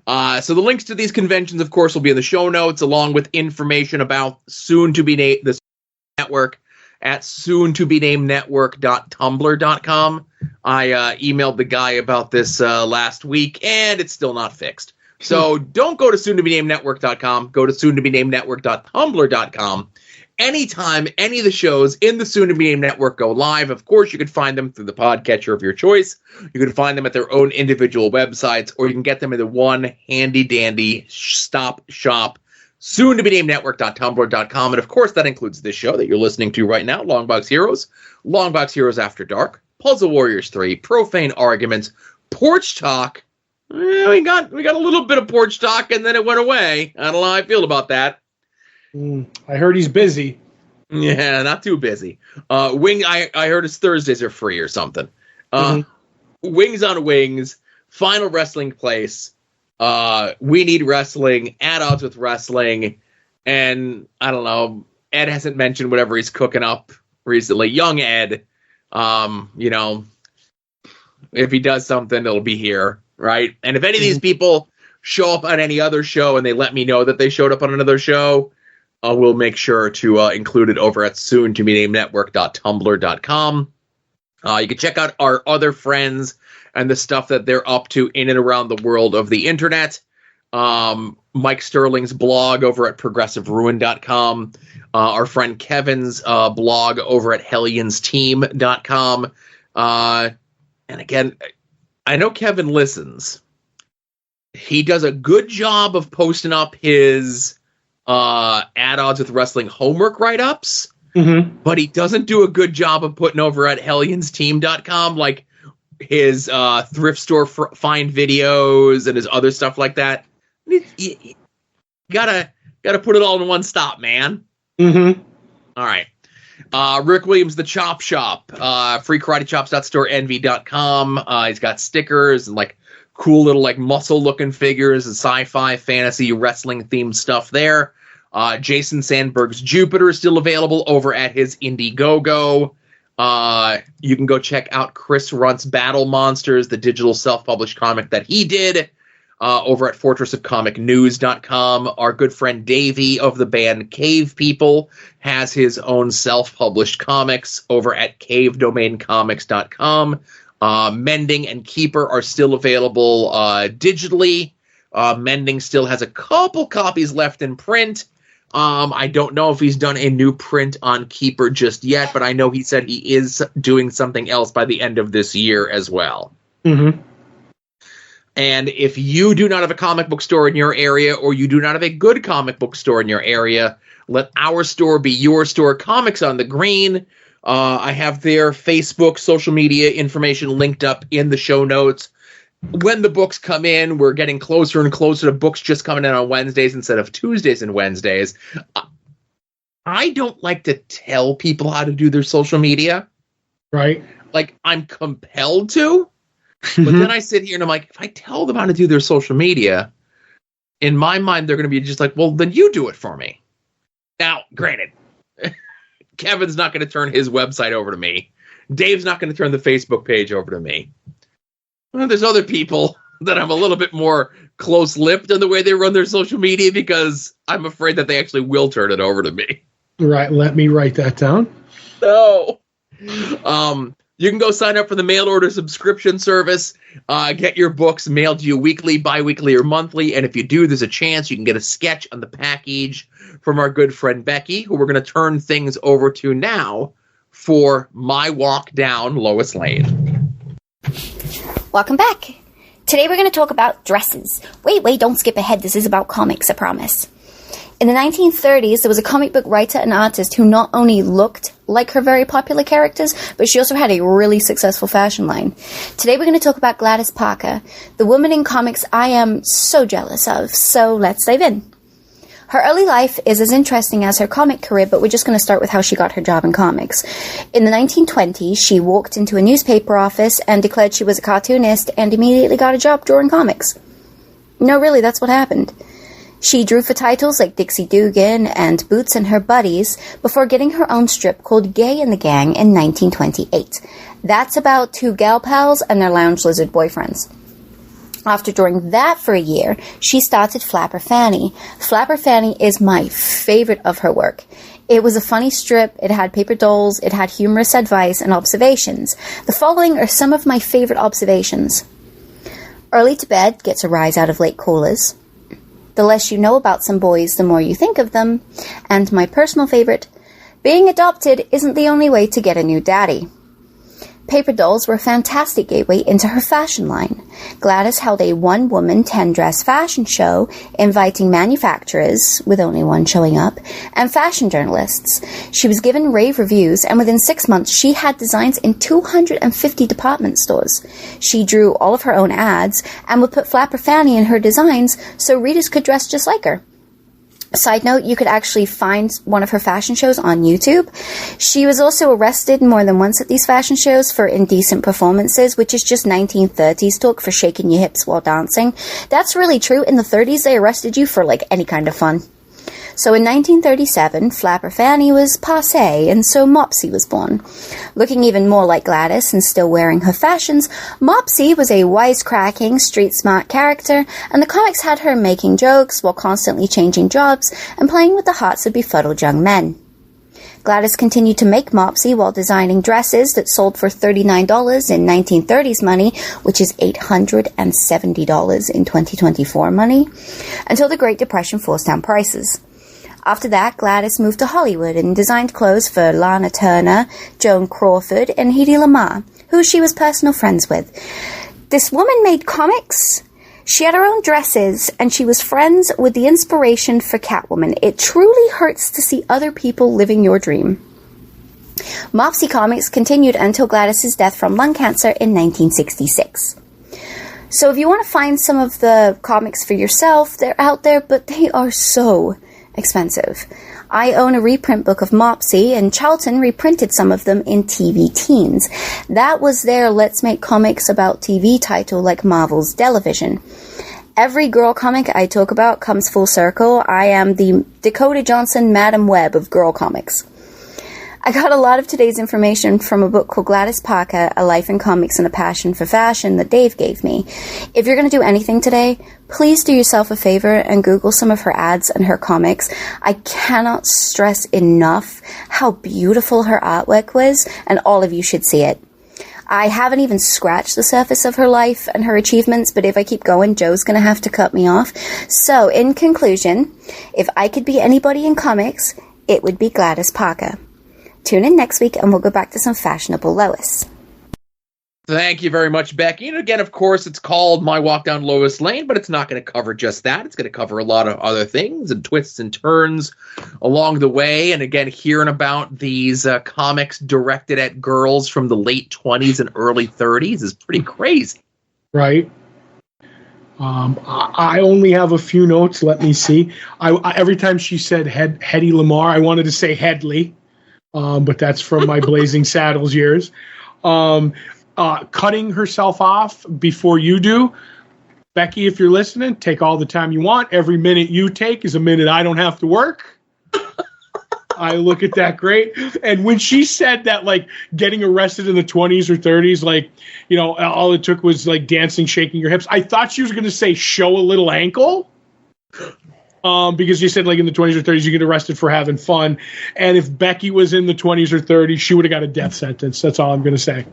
So the links to these conventions, of course, will be in the show notes, along with information about soon-to-be-named this network at soon-to-be-named-network.tumblr.com. I emailed the guy about this last week, and it's still not fixed. So don't go to soon-to-be-named-network.com. Go to soon-to-be-named-network.tumblr.com. Anytime any of the shows in the Soon to Be Named Network go live, of course, you can find them through the podcatcher of your choice. You can find them at their own individual websites, or you can get them into one handy-dandy stop shop, soon-to-be-named-network.tumblr.com. And, of course, that includes this show that you're listening to right now, Longbox Heroes, Longbox Heroes After Dark, Puzzle Warriors 3, Profane Arguments, Porch Talk. We got a little bit of Porch Talk, and then it went away. I don't know how I feel about that. I heard he's busy. Yeah, not too busy. I heard his Thursdays are free or something. Wings on Wings, Final Wrestling Place, We Need Wrestling, At Odds with Wrestling, and I don't know, Ed hasn't mentioned whatever he's cooking up recently. Young Ed, if he does something, it'll be here, right? And if any of these people show up on any other show and they let me know that they showed up on another show, we'll make sure to include it over at soon-to-be-named-network.tumblr.com. You can check out our other friends and the stuff that they're up to in and around the world of the internet. Mike Sterling's blog over at progressiveruin.com. Our friend Kevin's blog over at helionsteam.com. And again, I know Kevin listens. He does a good job of posting up his At Odds with Wrestling homework write-ups, but he doesn't do a good job of putting over at helionsteam.com like his thrift store find videos and his other stuff like that. You gotta put it all in one stop, man. All right. Rick Williams, the Chop Shop, freekaratechops.storeenvy.com. He's got stickers and like cool little like muscle looking figures and sci-fi, fantasy, wrestling themed stuff there. Jason Sandberg's Jupiter is still available over at his Indiegogo. You can go check out Chris Runt's Battle Monsters, the digital self-published comic that he did, over at fortressofcomicnews.com. Our good friend Davey of the band Cave People has his own self-published comics over at cavedomaincomics.com. Mending and Keeper are still available digitally. Mending still has a couple copies left in print. I don't know if he's done a new print on Keeper just yet, but I know he said he is doing something else by the end of this year as well. And if you do not have a comic book store in your area, or you do not have a good comic book store in your area, let our store be your store. Comics on the Green. I have their Facebook, social media information linked up in the show notes. When the books come in, we're getting closer and closer to books just coming in on Wednesdays instead of Tuesdays and Wednesdays. I don't like to tell people how to do their social media. Right. Like, I'm compelled to. But then I sit here and I'm like, if I tell them how to do their social media, in my mind, they're going to be just like, well, then you do it for me. Now, granted, Kevin's not going to turn his website over to me. Dave's not going to turn the Facebook page over to me. Well, there's other people that I'm a little bit more close-lipped in the way they run their social media because I'm afraid that they actually will turn it over to me. Right. Let me write that down. No. You can go sign up for the mail order subscription service. Get your books mailed to you weekly, bi-weekly, or monthly. And if you do, there's a chance you can get a sketch on the package from our good friend Becky, who we're going to turn things over to now for My Walk Down Lois Lane. Welcome back. Today we're going to talk about dresses. Wait, don't skip ahead. This is about comics, I promise. In the 1930s, there was a comic book writer and artist who not only looked like her very popular characters, but she also had a really successful fashion line. Today we're going to talk about Gladys Parker, the woman in comics I am so jealous of, so let's dive in. Her early life is as interesting as her comic career, but we're just going to start with how she got her job in comics. In the 1920s, she walked into a newspaper office and declared she was a cartoonist and immediately got a job drawing comics. No, really, that's what happened. She drew for titles like Dixie Dugan and Boots and Her Buddies before getting her own strip called Gay and the Gang in 1928. That's about two gal pals and their lounge lizard boyfriends. After drawing that for a year, she started Flapper Fanny. Flapper Fanny is my favorite of her work. It was a funny strip, it had paper dolls, it had humorous advice and observations. The following are some of my favorite observations. Early to bed gets a rise out of late callers. The less you know about some boys, the more you think of them. And my personal favorite, being adopted isn't the only way to get a new daddy. Paper dolls were a fantastic gateway into her fashion line. Gladys held a one-woman, 10-dress fashion show, inviting manufacturers, with only one showing up, and fashion journalists. She was given rave reviews, and within 6 months, she had designs in 250 department stores. She drew all of her own ads, and would put Flapper Fanny in her designs so readers could dress just like her. Side note, you could actually find one of her fashion shows on YouTube. She was also arrested more than once at these fashion shows for indecent performances, which is just 1930s talk for shaking your hips while dancing. That's really true. In the 30s, they arrested you for, like, any kind of fun. So in 1937, Flapper Fanny was passé, and so Mopsy was born. Looking even more like Gladys and still wearing her fashions, Mopsy was a wisecracking, street-smart character, and the comics had her making jokes while constantly changing jobs and playing with the hearts of befuddled young men. Gladys continued to make Mopsy while designing dresses that sold for $39 in 1930s money, which is $870 in 2024 money, until the Great Depression forced down prices. After that, Gladys moved to Hollywood and designed clothes for Lana Turner, Joan Crawford, and Hedy Lamarr, who she was personal friends with. This woman made comics. She had her own dresses, and she was friends with the inspiration for Catwoman. It truly hurts to see other people living your dream. Mopsy Comics continued until Gladys's death from lung cancer in 1966. So if you want to find some of the comics for yourself, they're out there, but they are so expensive. I own a reprint book of Mopsy, and Charlton reprinted some of them in TV Teens. That was their Let's Make Comics About TV title, like Marvel's Television. Every girl comic I talk about comes full circle. I am the Dakota Johnson Madam Web of girl comics. I got a lot of today's information from a book called Gladys Parker, A Life in Comics and a Passion for Fashion that Dave gave me. If you're going to do anything today, please do yourself a favor and Google some of her ads and her comics. I cannot stress enough how beautiful her artwork was, and all of you should see it. I haven't even scratched the surface of her life and her achievements, but if I keep going, Joe's going to have to cut me off. So, in conclusion, if I could be anybody in comics, it would be Gladys Parker. Tune in next week and we'll go back to some fashionable Lois. Thank you very much, Becky. And again, of course, it's called My Walk Down Lois Lane, but it's not going to cover just that. It's going to cover a lot of other things and twists and turns along the way. And again, hearing about these comics directed at girls from the late 20s and early 30s is pretty crazy. Right. I only have a few notes. Let me see. I every time she said Hedy Lamarr, I wanted to say Headley. But that's from my Blazing Saddles years. Cutting herself off before you do. Becky, if you're listening, take all the time you want. Every minute you take is a minute I don't have to work. I look at that great. And when she said that, like, getting arrested in the 20s or 30s, like, you know, all it took was, like, dancing, shaking your hips. I thought she was going to say show a little ankle. Because you said, like, in the 20s or 30s, you get arrested for having fun. And if Becky was in the 20s or 30s, she would have got a death sentence. That's all I'm going to say.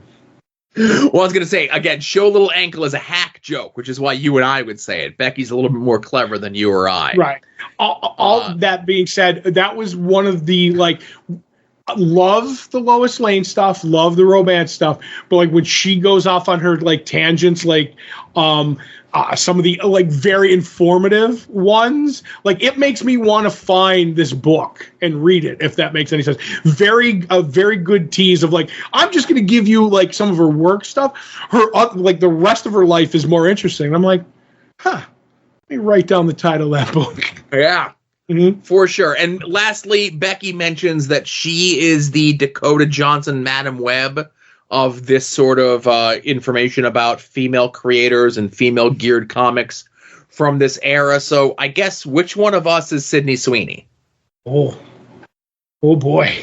Well, I was going to say, again, show a little ankle is a hack joke, which is why you and I would say it. Becky's a little bit more clever than you or I. Right. All that being said, that was one of the, like, love the Lois Lane stuff, love the romance stuff, but like when she goes off on her like tangents, like some of the like very informative ones, like it makes me want to find this book and read it, if that makes any sense. A very good tease of like, I'm just going to give you like some of her work stuff. Her like the rest of her life is more interesting. And I'm like, let me write down the title of that book. Yeah. Mm-hmm. For sure. And lastly, Becky mentions that she is the Dakota Johnson, Madam Web of this sort of information about female creators and female geared comics from this era. So I guess which one of us is Sydney Sweeney? Oh boy.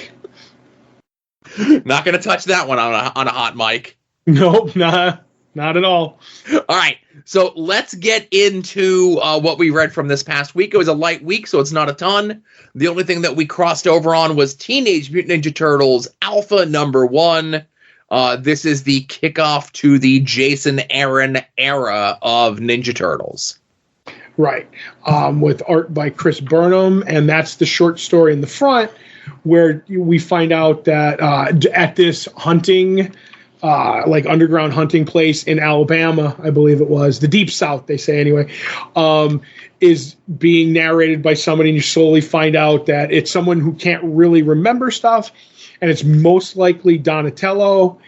Not going to touch that one on a hot mic. Nope, not at all. All right. So let's get into what we read from this past week. It was a light week, so it's not a ton. The only thing that we crossed over on was Teenage Mutant Ninja Turtles Alpha #1. This is the kickoff to the Jason Aaron era of Ninja Turtles. Right. With art by Chris Burnham, and that's the short story in the front where we find out that at this hunting like underground hunting place in Alabama, I believe it was, the Deep South, they say anyway, is being narrated by somebody, and you slowly find out that it's someone who can't really remember stuff, and it's most likely Donatello,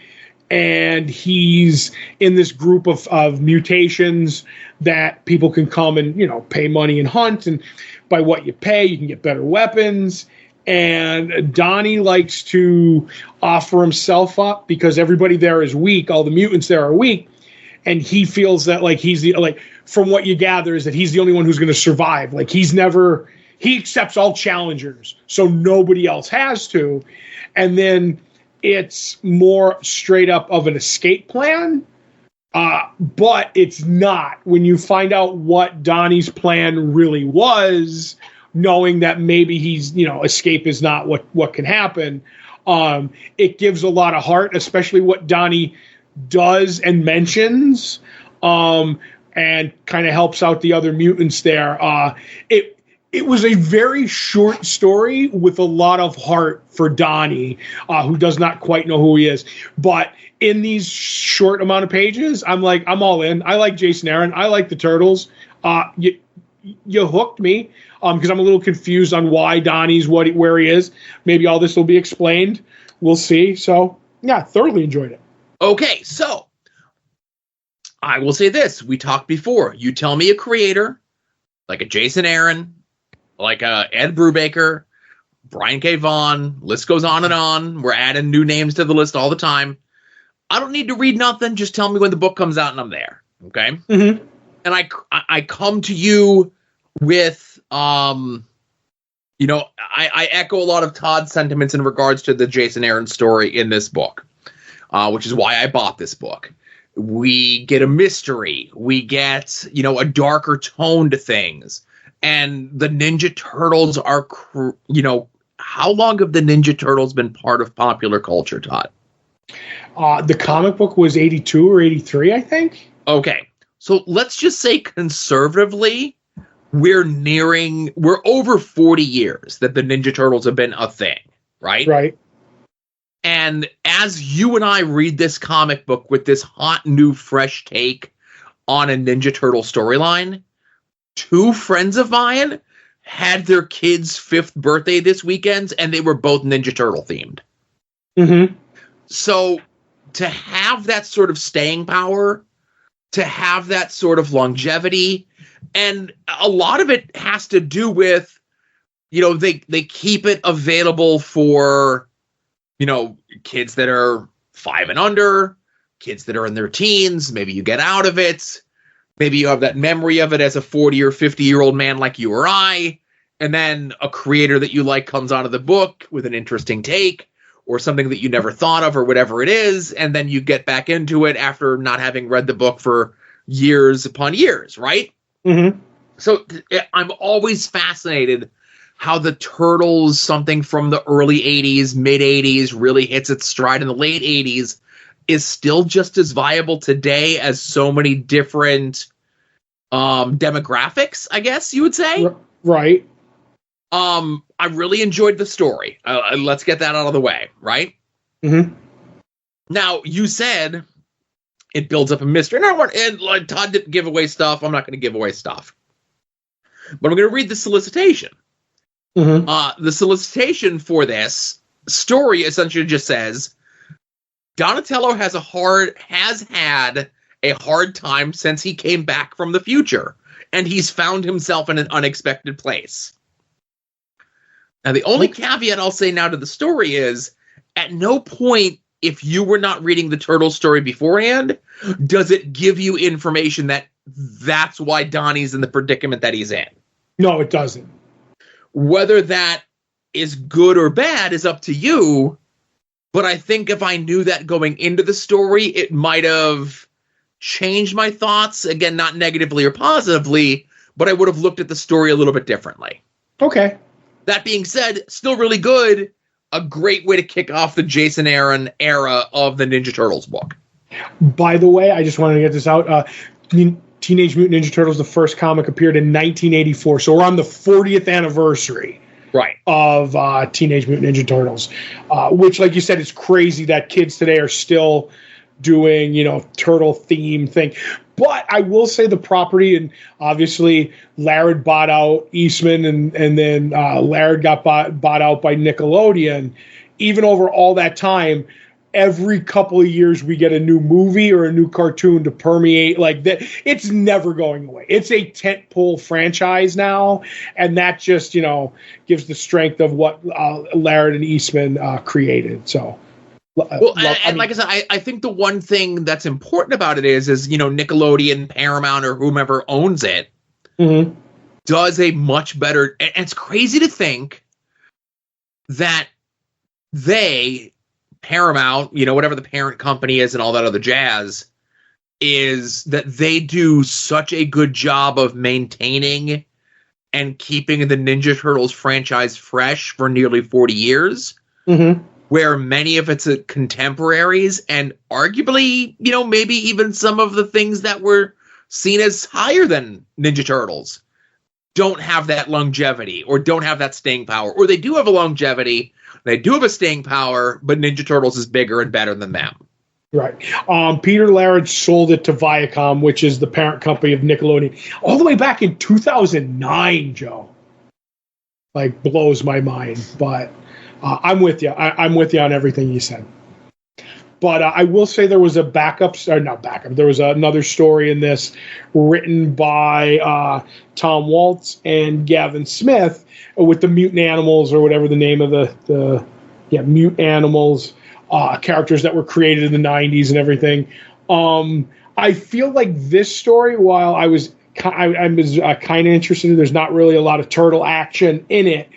and he's in this group of mutations that people can come and, pay money and hunt, and by what you pay, you can get better weapons. And Donnie likes to offer himself up because everybody there is weak. All the mutants there are weak. And he feels that from what you gather is that he's the only one who's going to survive. Like he accepts all challengers. So nobody else has to. And then it's more straight up of an escape plan. But it's not. When you find out what Donnie's plan really was, knowing that maybe he's, escape is not what can happen. It gives a lot of heart, especially what Donnie does and mentions, and kind of helps out the other mutants there. It was a very short story with a lot of heart for Donnie, who does not quite know who he is. But in these short amount of pages, I'm all in. I like Jason Aaron. I like the Turtles. You hooked me. Because I'm a little confused on why Donnie's where he is. Maybe all this will be explained. We'll see. So, yeah, thoroughly enjoyed it. Okay, so I will say this. We talked before. You tell me a creator, like a Jason Aaron, like a Ed Brubaker, Brian K. Vaughan, list goes on and on. We're adding new names to the list all the time. I don't need to read nothing. Just tell me when the book comes out and I'm there. Okay? Mm-hmm. And I come to you with, I echo a lot of Todd's sentiments in regards to the Jason Aaron story in this book, which is why I bought this book. We get a mystery. We get, a darker tone to things. And the Ninja Turtles are, how long have the Ninja Turtles been part of popular culture, Todd? The comic book was 82 or 83, I think. Okay. So let's just say conservatively, we're over 40 years that the Ninja Turtles have been a thing, right? Right. And as you and I read this comic book with this hot, new, fresh take on a Ninja Turtle storyline, two friends of mine had their kid's 5th birthday this weekend, and they were both Ninja Turtle themed. Mm-hmm. So to have that sort of staying power, to have that sort of longevity, and a lot of it has to do with, they keep it available for, kids that are 5 and under, kids that are in their teens. Maybe you get out of it. Maybe you have that memory of it as a 40 or 50-year-old man like you or I. And then a creator that you like comes out of the book with an interesting take or something that you never thought of or whatever it is. And then you get back into it after not having read the book for years upon years, right? Mm-hmm. So I'm always fascinated how the Turtles, something from the early 80s, mid 80s, really hits its stride in the late 80s, is still just as viable today as so many different demographics, I guess you would say. Right. I I really enjoyed the story. Let's get that out of the way, right? Mm-hmm. Now, you said it builds up a mystery. And Todd didn't give away stuff. I'm not going to give away stuff. But I'm going to read the solicitation. Mm-hmm. The solicitation for this story essentially just says, Donatello has had a hard time since he came back from the future, and he's found himself in an unexpected place. Now, the only caveat I'll say now to the story is, at no point, if you were not reading the Turtle story beforehand, does it give you information that's why Donnie's in the predicament that he's in. No, it doesn't. Whether that is good or bad is up to you, but I think if I knew that going into the story, it might have changed my thoughts. Again, not negatively or positively, but I would have looked at the story a little bit differently. Okay. That being said, still really good. A great way to kick off the Jason Aaron era of the Ninja Turtles book. By the way, I just wanted to get this out. Teenage Mutant Ninja Turtles, the first comic, appeared in 1984. So we're on the 40th anniversary of Teenage Mutant Ninja Turtles, which, like you said, is crazy that kids today are still doing, turtle theme thing. But I will say the property, and obviously Laird bought out Eastman, and then Laird got bought out by Nickelodeon. Even over all that time, every couple of years we get a new movie or a new cartoon to permeate like that. It's never going away. It's a tentpole franchise now, and that just gives the strength of what Laird and Eastman created. So. Like I said, I think the one thing that's important about it is Nickelodeon, Paramount, or whomever owns it does a much better. And it's crazy to think that Paramount, whatever the parent company is and all that other jazz, is that they do such a good job of maintaining and keeping the Ninja Turtles franchise fresh for nearly 40 years. Mm-hmm. Where many of its contemporaries and arguably, maybe even some of the things that were seen as higher than Ninja Turtles don't have that longevity or don't have that staying power. Or they do have a longevity, they do have a staying power, but Ninja Turtles is bigger and better than them. Right. Peter Laird sold it to Viacom, which is the parent company of Nickelodeon, all the way back in 2009, Joe. Like, blows my mind, but... I'm with you. I'm with you on everything you said. But I will say there was a there was another story in this written by Tom Waltz and Gavin Smith with the mutant animals, or whatever the name of the mutant animals characters that were created in the 90s and everything. I feel like this story, while I was kind of interested, there's not really a lot of turtle action in it,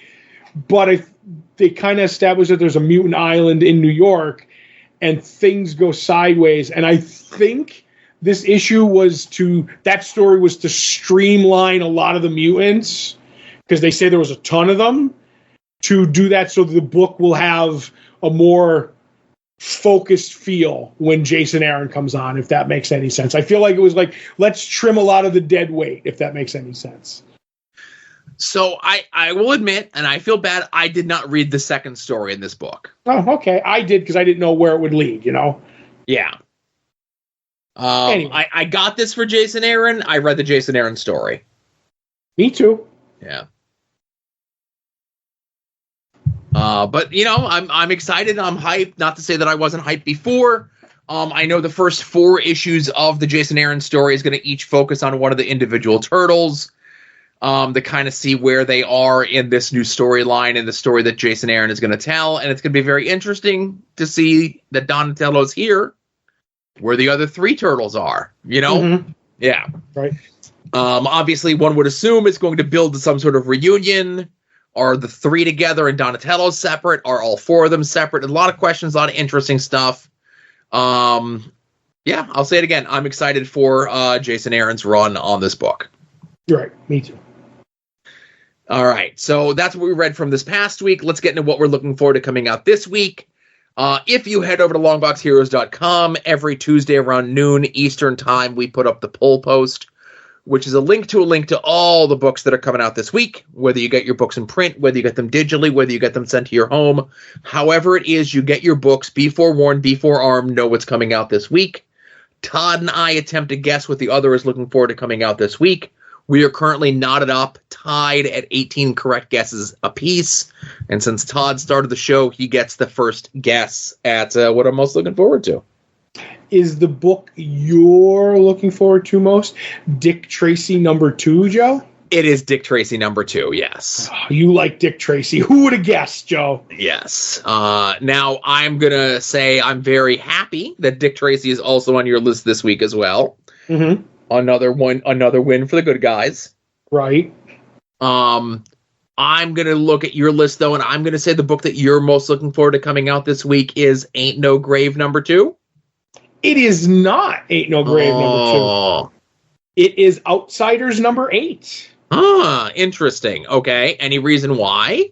but they kind of established that there's a mutant island in New York and things go sideways. And I think this story was to streamline a lot of the mutants, because they say there was a ton of them, to do that so the book will have a more focused feel when Jason Aaron comes on, if that makes any sense. I feel like it was like, let's trim a lot of the dead weight, if that makes any sense. So I will admit, and I feel bad, I did not read the second story in this book. Oh, okay. I did, because I didn't know where it would lead, Yeah. Anyway. I got this for Jason Aaron. I read the Jason Aaron story. Me too. Yeah. But, I'm excited. I'm hyped. Not to say that I wasn't hyped before. I know the first 4 issues of the Jason Aaron story is going to each focus on one of the individual turtles. To kind of see where they are in this new storyline and the story that Jason Aaron is going to tell. And it's going to be very interesting to see that Donatello's here, where the other 3 turtles are, Mm-hmm. Yeah. Right. Obviously, one would assume it's going to build to some sort of reunion. Are the 3 together and Donatello separate? Are all 4 of them separate? A lot of questions, a lot of interesting stuff. I'll say it again. I'm excited for Jason Aaron's run on this book. Right. Me too. All right, so that's what we read from this past week. Let's get into what we're looking forward to coming out this week. If you head over to longboxheroes.com, every Tuesday around noon Eastern time, we put up the poll post which is a link to all the books that are coming out this week, whether you get your books in print, whether you get them digitally, whether you get them sent to your home. However it is you get your books, be forewarned, be forearmed, know what's coming out this week. Todd and I attempt to guess what the other is looking forward to coming out this week. We are currently knotted up, tied at 18 correct guesses apiece. And since Todd started the show, he gets the first guess at what I'm most looking forward to. Is the book you're looking forward to most Dick Tracy #2, Joe? It is Dick Tracy #2, yes. Oh, you like Dick Tracy. Who would have guessed, Joe? Yes. Now, I'm going to say I'm very happy that Dick Tracy is also on your list this week as well. Mm-hmm. Another win for the good guys. Right. I'm going to look at your list, though, and I'm going to say the book that you're most looking forward to coming out this week is Ain't No Grave #2. It is not Ain't No Grave #2. It is Outsiders #8. Interesting. Okay. Any reason why?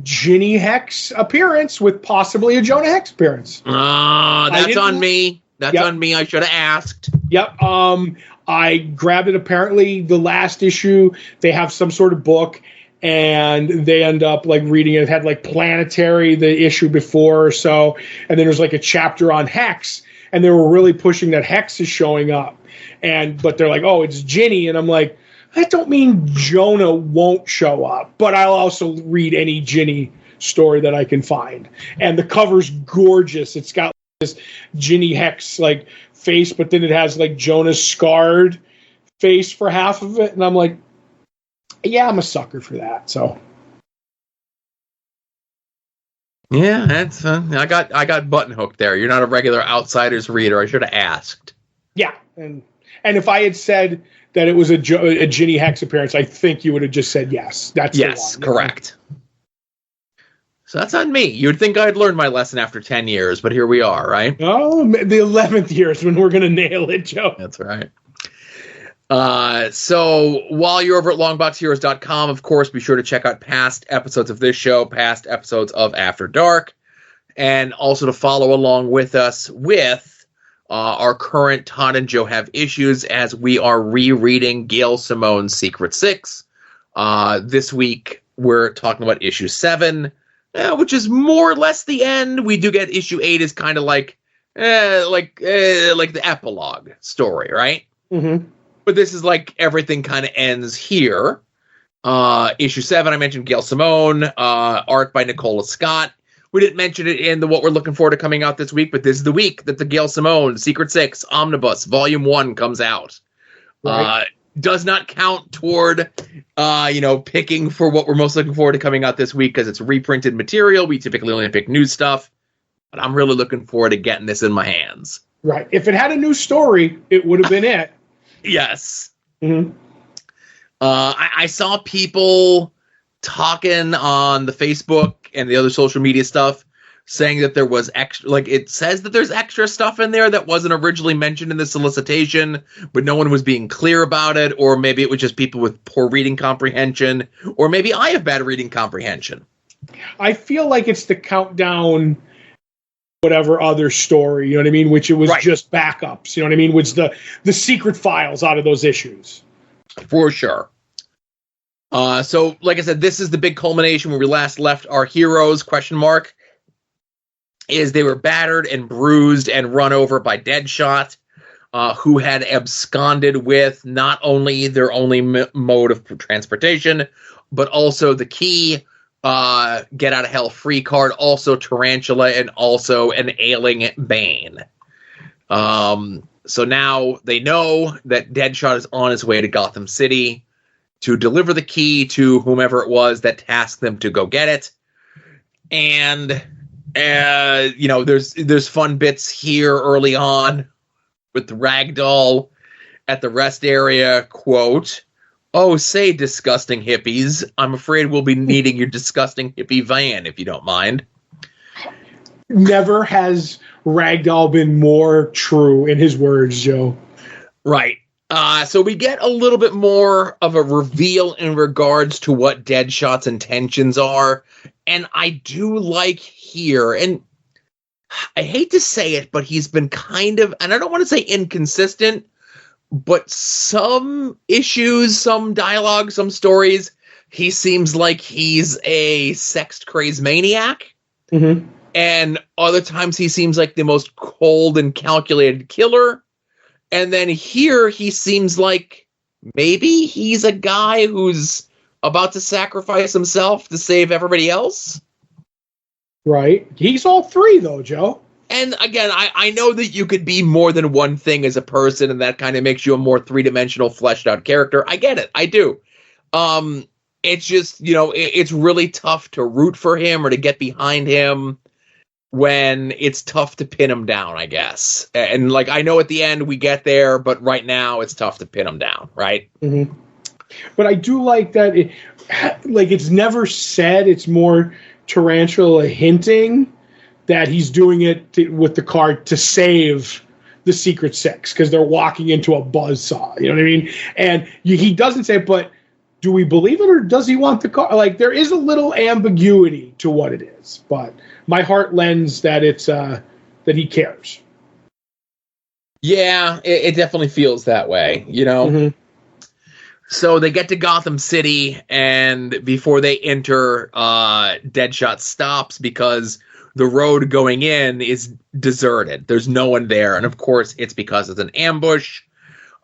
Ginny Hex appearance with possibly a Jonah Hex appearance. That's on me. That's on me. I should have asked. Yep. I grabbed it. Apparently, the last issue, they have some sort of book, and they end up like reading it. It had like Planetary the issue before or so, and then there's like a chapter on Hex, and they were really pushing that Hex is showing up, but they're like, oh, it's Ginny, and I'm like, that don't mean Jonah won't show up, but I'll also read any Ginny story that I can find, and the cover's gorgeous. It's got this Ginny Hex like face, but then it has like Jonah's scarred face for half of it, and I'm like, yeah, I'm a sucker for that. So yeah, that's I got button hooked there. You're not a regular Outsiders reader. I should have asked. Yeah, and if I had said that it was a Ginny Hex appearance, I think you would have just said yes. That's yes, the one. Correct. So that's on me. You'd think I'd learned my lesson after 10 years, but here we are, right? Oh, the 11th year is when we're going to nail it, Joe. That's right. So while you're over at longboxheroes.com, of course, be sure to check out past episodes of this show, past episodes of After Dark, and also to follow along with us with our current Todd and Joe Have Issues as we are rereading Gail Simone's Secret Six. This week, we're talking about issue 7. Which is more or less the end. We do get issue 8 is kind of like the epilogue story, right? Mm-hmm. But this is like everything kind of ends here. Issue 7, I mentioned Gail Simone, art by Nicola Scott. We didn't mention it in the what we're looking forward to coming out this week, but this is the week that the Gail Simone Secret Six Omnibus Volume 1 comes out. Right. Does not count toward, picking for what we're most looking forward to coming out this week because it's reprinted material. We typically only pick new stuff, but I'm really looking forward to getting this in my hands. Right. If it had a new story, it would have been it. Yes. Mm-hmm. I saw people talking on the Facebook and the other social media stuff saying that there was extra, like it says that there's extra stuff in there that wasn't originally mentioned in the solicitation, but no one was being clear about it, or maybe it was just people with poor reading comprehension, or maybe I have bad reading comprehension. I feel like it's the countdown, whatever other story, you know what I mean? Which it was just backups, you know what I mean? Which the secret files out of those issues. For sure. So, like I said, this is the big culmination where we last left our heroes, ? Is they were battered and bruised and run over by Deadshot, who had absconded with not only their only mode of transportation, but also the key get out of hell free card, also Tarantula, and also an ailing Bane. So now they know that Deadshot is on his way to Gotham City to deliver the key to whomever it was that tasked them to go get it. And there's fun bits here early on with the Ragdoll at the rest area, quote, "Oh, say, disgusting hippies, I'm afraid we'll be needing your disgusting hippie van, if you don't mind." Never has Ragdoll been more true in his words, Joe. Right. So we get a little bit more of a reveal in regards to what Deadshot's intentions are. And I do like here, and I hate to say it, but he's been kind of, and I don't want to say inconsistent, But some issues, some dialogue, some stories, he seems like he's a sex-crazed maniac. Mm-hmm. And other times he seems like the most cold and calculated killer. And then here he seems like maybe he's a guy who's about to sacrifice himself to save everybody else. Right. He's all three, though, Joe. And again, I know that you could be more than one thing as a person, and that kind of makes you a more three-dimensional, fleshed-out character. I get it. I do. It's just, it's really tough to root for him or to get behind him when it's tough to pin him down, I guess. And, I know at the end we get there, but right now it's tough to pin him down, right? Mm-hmm. But I do like that, it's never said, it's more Tarantula hinting that he's doing it with the card to save the Secret Six because they're walking into a buzzsaw. You know what I mean? And he doesn't say, but do we believe it or does he want the card? There is a little ambiguity to what it is, but my heart lends that it's that he cares. Yeah, it definitely feels that way, Mm-hmm. So they get to Gotham City, and before they enter, Deadshot stops because the road going in is deserted. There's no one there. And, of course, it's because it's an ambush.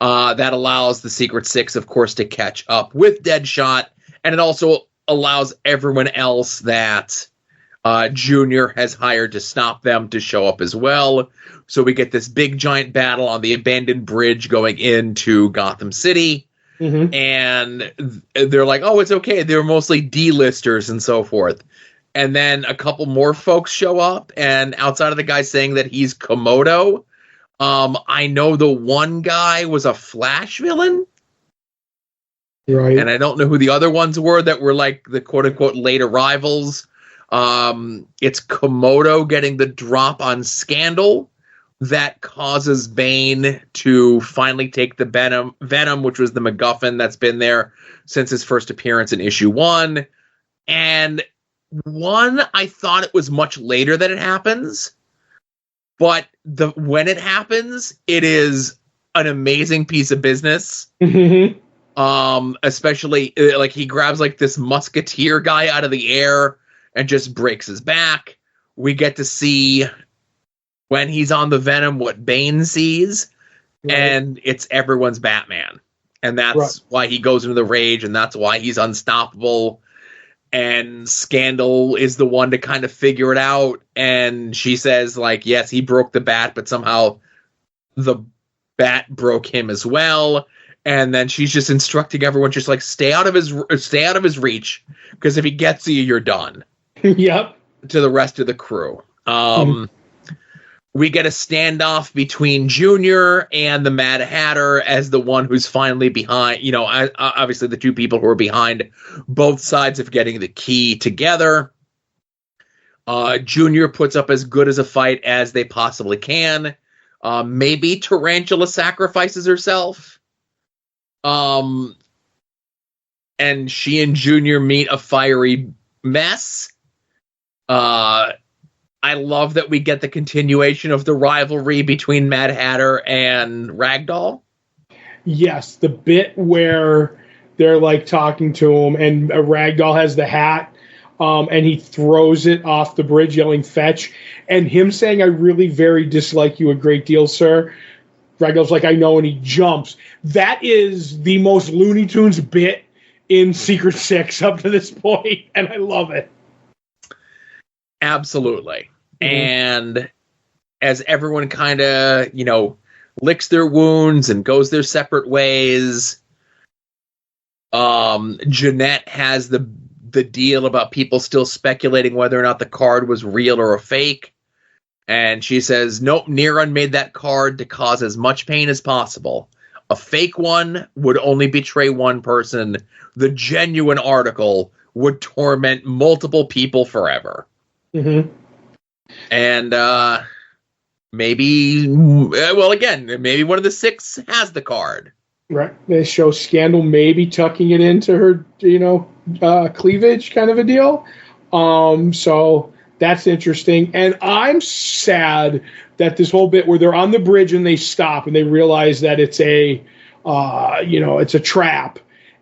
That allows the Secret Six, of course, to catch up with Deadshot. And it also allows everyone else that Junior has hired to stop them to show up as well. So we get this big, giant battle on the abandoned bridge going into Gotham City. Mm-hmm. And they're like, oh, it's okay. They're mostly D-listers and so forth. And then a couple more folks show up, and outside of the guy saying that he's Komodo, I know the one guy was a Flash villain. Right. And I don't know who the other ones were that were the quote-unquote late arrivals. It's Komodo getting the drop on Scandal that causes Bane to finally take the Venom, which was the MacGuffin that's been there since his first appearance in issue 1. And I thought it was much later that it happens, but when it happens, it is an amazing piece of business. Mm-hmm. Especially he grabs this musketeer guy out of the air and just breaks his back. We get to see when he's on the Venom what Bane sees, right. And it's everyone's Batman, and that's right. Why he goes into the rage, and that's why he's unstoppable. And Scandal is the one to kind of figure it out. And she says, yes, he broke the bat, but somehow the bat broke him as well. And then she's just instructing everyone, just stay out of his reach, because if he gets you, you're done. Yep. To the rest of the crew. We get a standoff between Junior and the Mad Hatter as the one who's finally behind, obviously the two people who are behind both sides of getting the key together. Junior puts up as good as a fight as they possibly can. Maybe Tarantula sacrifices herself. And she and Junior meet a fiery mess. I love that we get the continuation of the rivalry between Mad Hatter and Ragdoll. Yes, the bit where they're talking to him and Ragdoll has the hat and he throws it off the bridge yelling fetch, and him saying, I really very dislike you a great deal, sir. Ragdoll's I know, and he jumps. That is the most Looney Tunes bit in Secret Six up to this point, and I love it. Absolutely. And as everyone kind of, licks their wounds and goes their separate ways, Jeanette has the deal about people still speculating whether or not the card was real or a fake. And she says, nope, Neron made that card to cause as much pain as possible. A fake one would only betray one person. The genuine article would torment multiple people forever. Mm-hmm. And maybe one of the six has the card. Right. They show Scandal maybe tucking it into her, cleavage kind of a deal. So That's interesting. And I'm sad that this whole bit where they're on the bridge and they stop and they realize that it's it's a trap,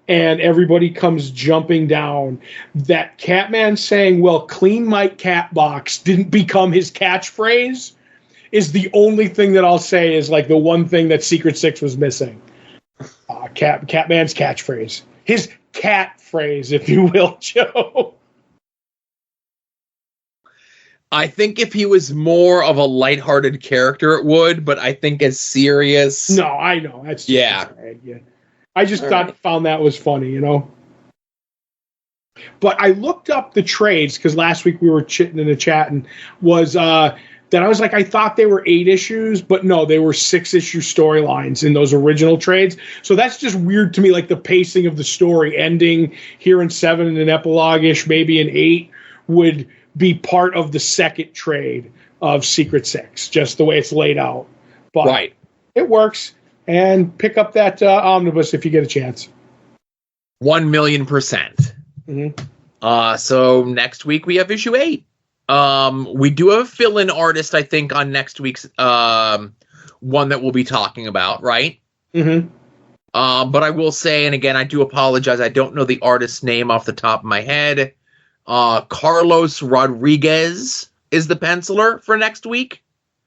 and everybody comes jumping down. That Catman saying, well, clean my cat box didn't become his catchphrase is the only thing that I'll say is like the one thing that Secret Six was missing. Catman's catchphrase. His cat phrase, if you will, Joe. I think if he was more of a lighthearted character, it would, but I think as serious. No, I know. That's just I just found that was funny, you know. But I looked up the trades because last week we were chitting in the chat and was that I was like, I thought they were 8 issues, but no, they were 6-issue storylines in those original trades. So that's just weird to me, like the pacing of the story ending here in 7 and an epilogue-ish, maybe in 8 would be part of the second trade of Secret Six, just the way it's laid out. But it works. And pick up that omnibus if you get a chance. 1,000,000%. Mm-hmm. So next week we have issue 8. We do have a fill-in artist, I think, on next week's one that we'll be talking about, right? Mm-hmm. But I will say, and again, I do apologize, I don't know the artist's name off the top of my head. Carlos Rodriguez is the penciler for next week.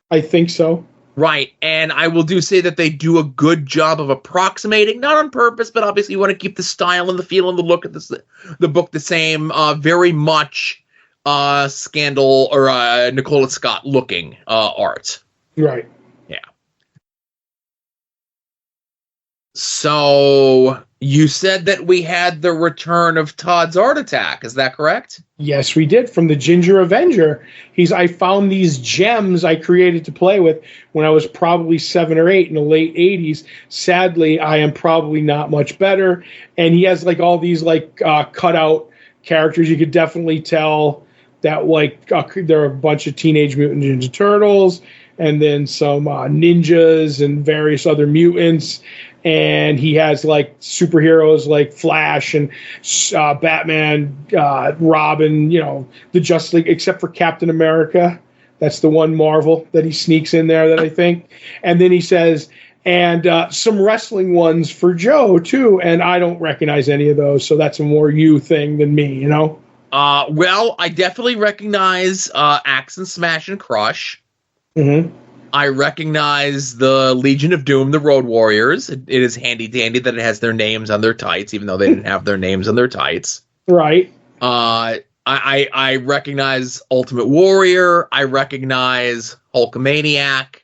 I think so. Right, and I will say that they do a good job of approximating, not on purpose, but obviously you want to keep the style and the feel and the look of the book the same. Very much Scandal or Nicola Scott looking art. Right. Yeah. So you said that we had the return of Todd's Art Attack. Is that correct? Yes, we did. From the Ginger Avenger. I found these gems I created to play with when I was probably 7 or 8 in the late 80s. Sadly, I am probably not much better. And he has like all these like cutout characters. You could definitely tell that like there are a bunch of Teenage Mutant Ninja Turtles and then some ninjas and various other mutants. And he has like superheroes like Flash and Batman, Robin, the Justice League, except for Captain America. That's the one Marvel that he sneaks in there that I think. And then he says, and some wrestling ones for Joe too. And I don't recognize any of those. So that's a more you thing than me, Well, I definitely recognize Axe and Smash and Crush. Mm-hmm. I recognize the Legion of Doom, the Road Warriors. It is handy dandy that it has their names on their tights, even though they didn't have their names on their tights. Right. I recognize Ultimate Warrior. I recognize Hulkamaniac.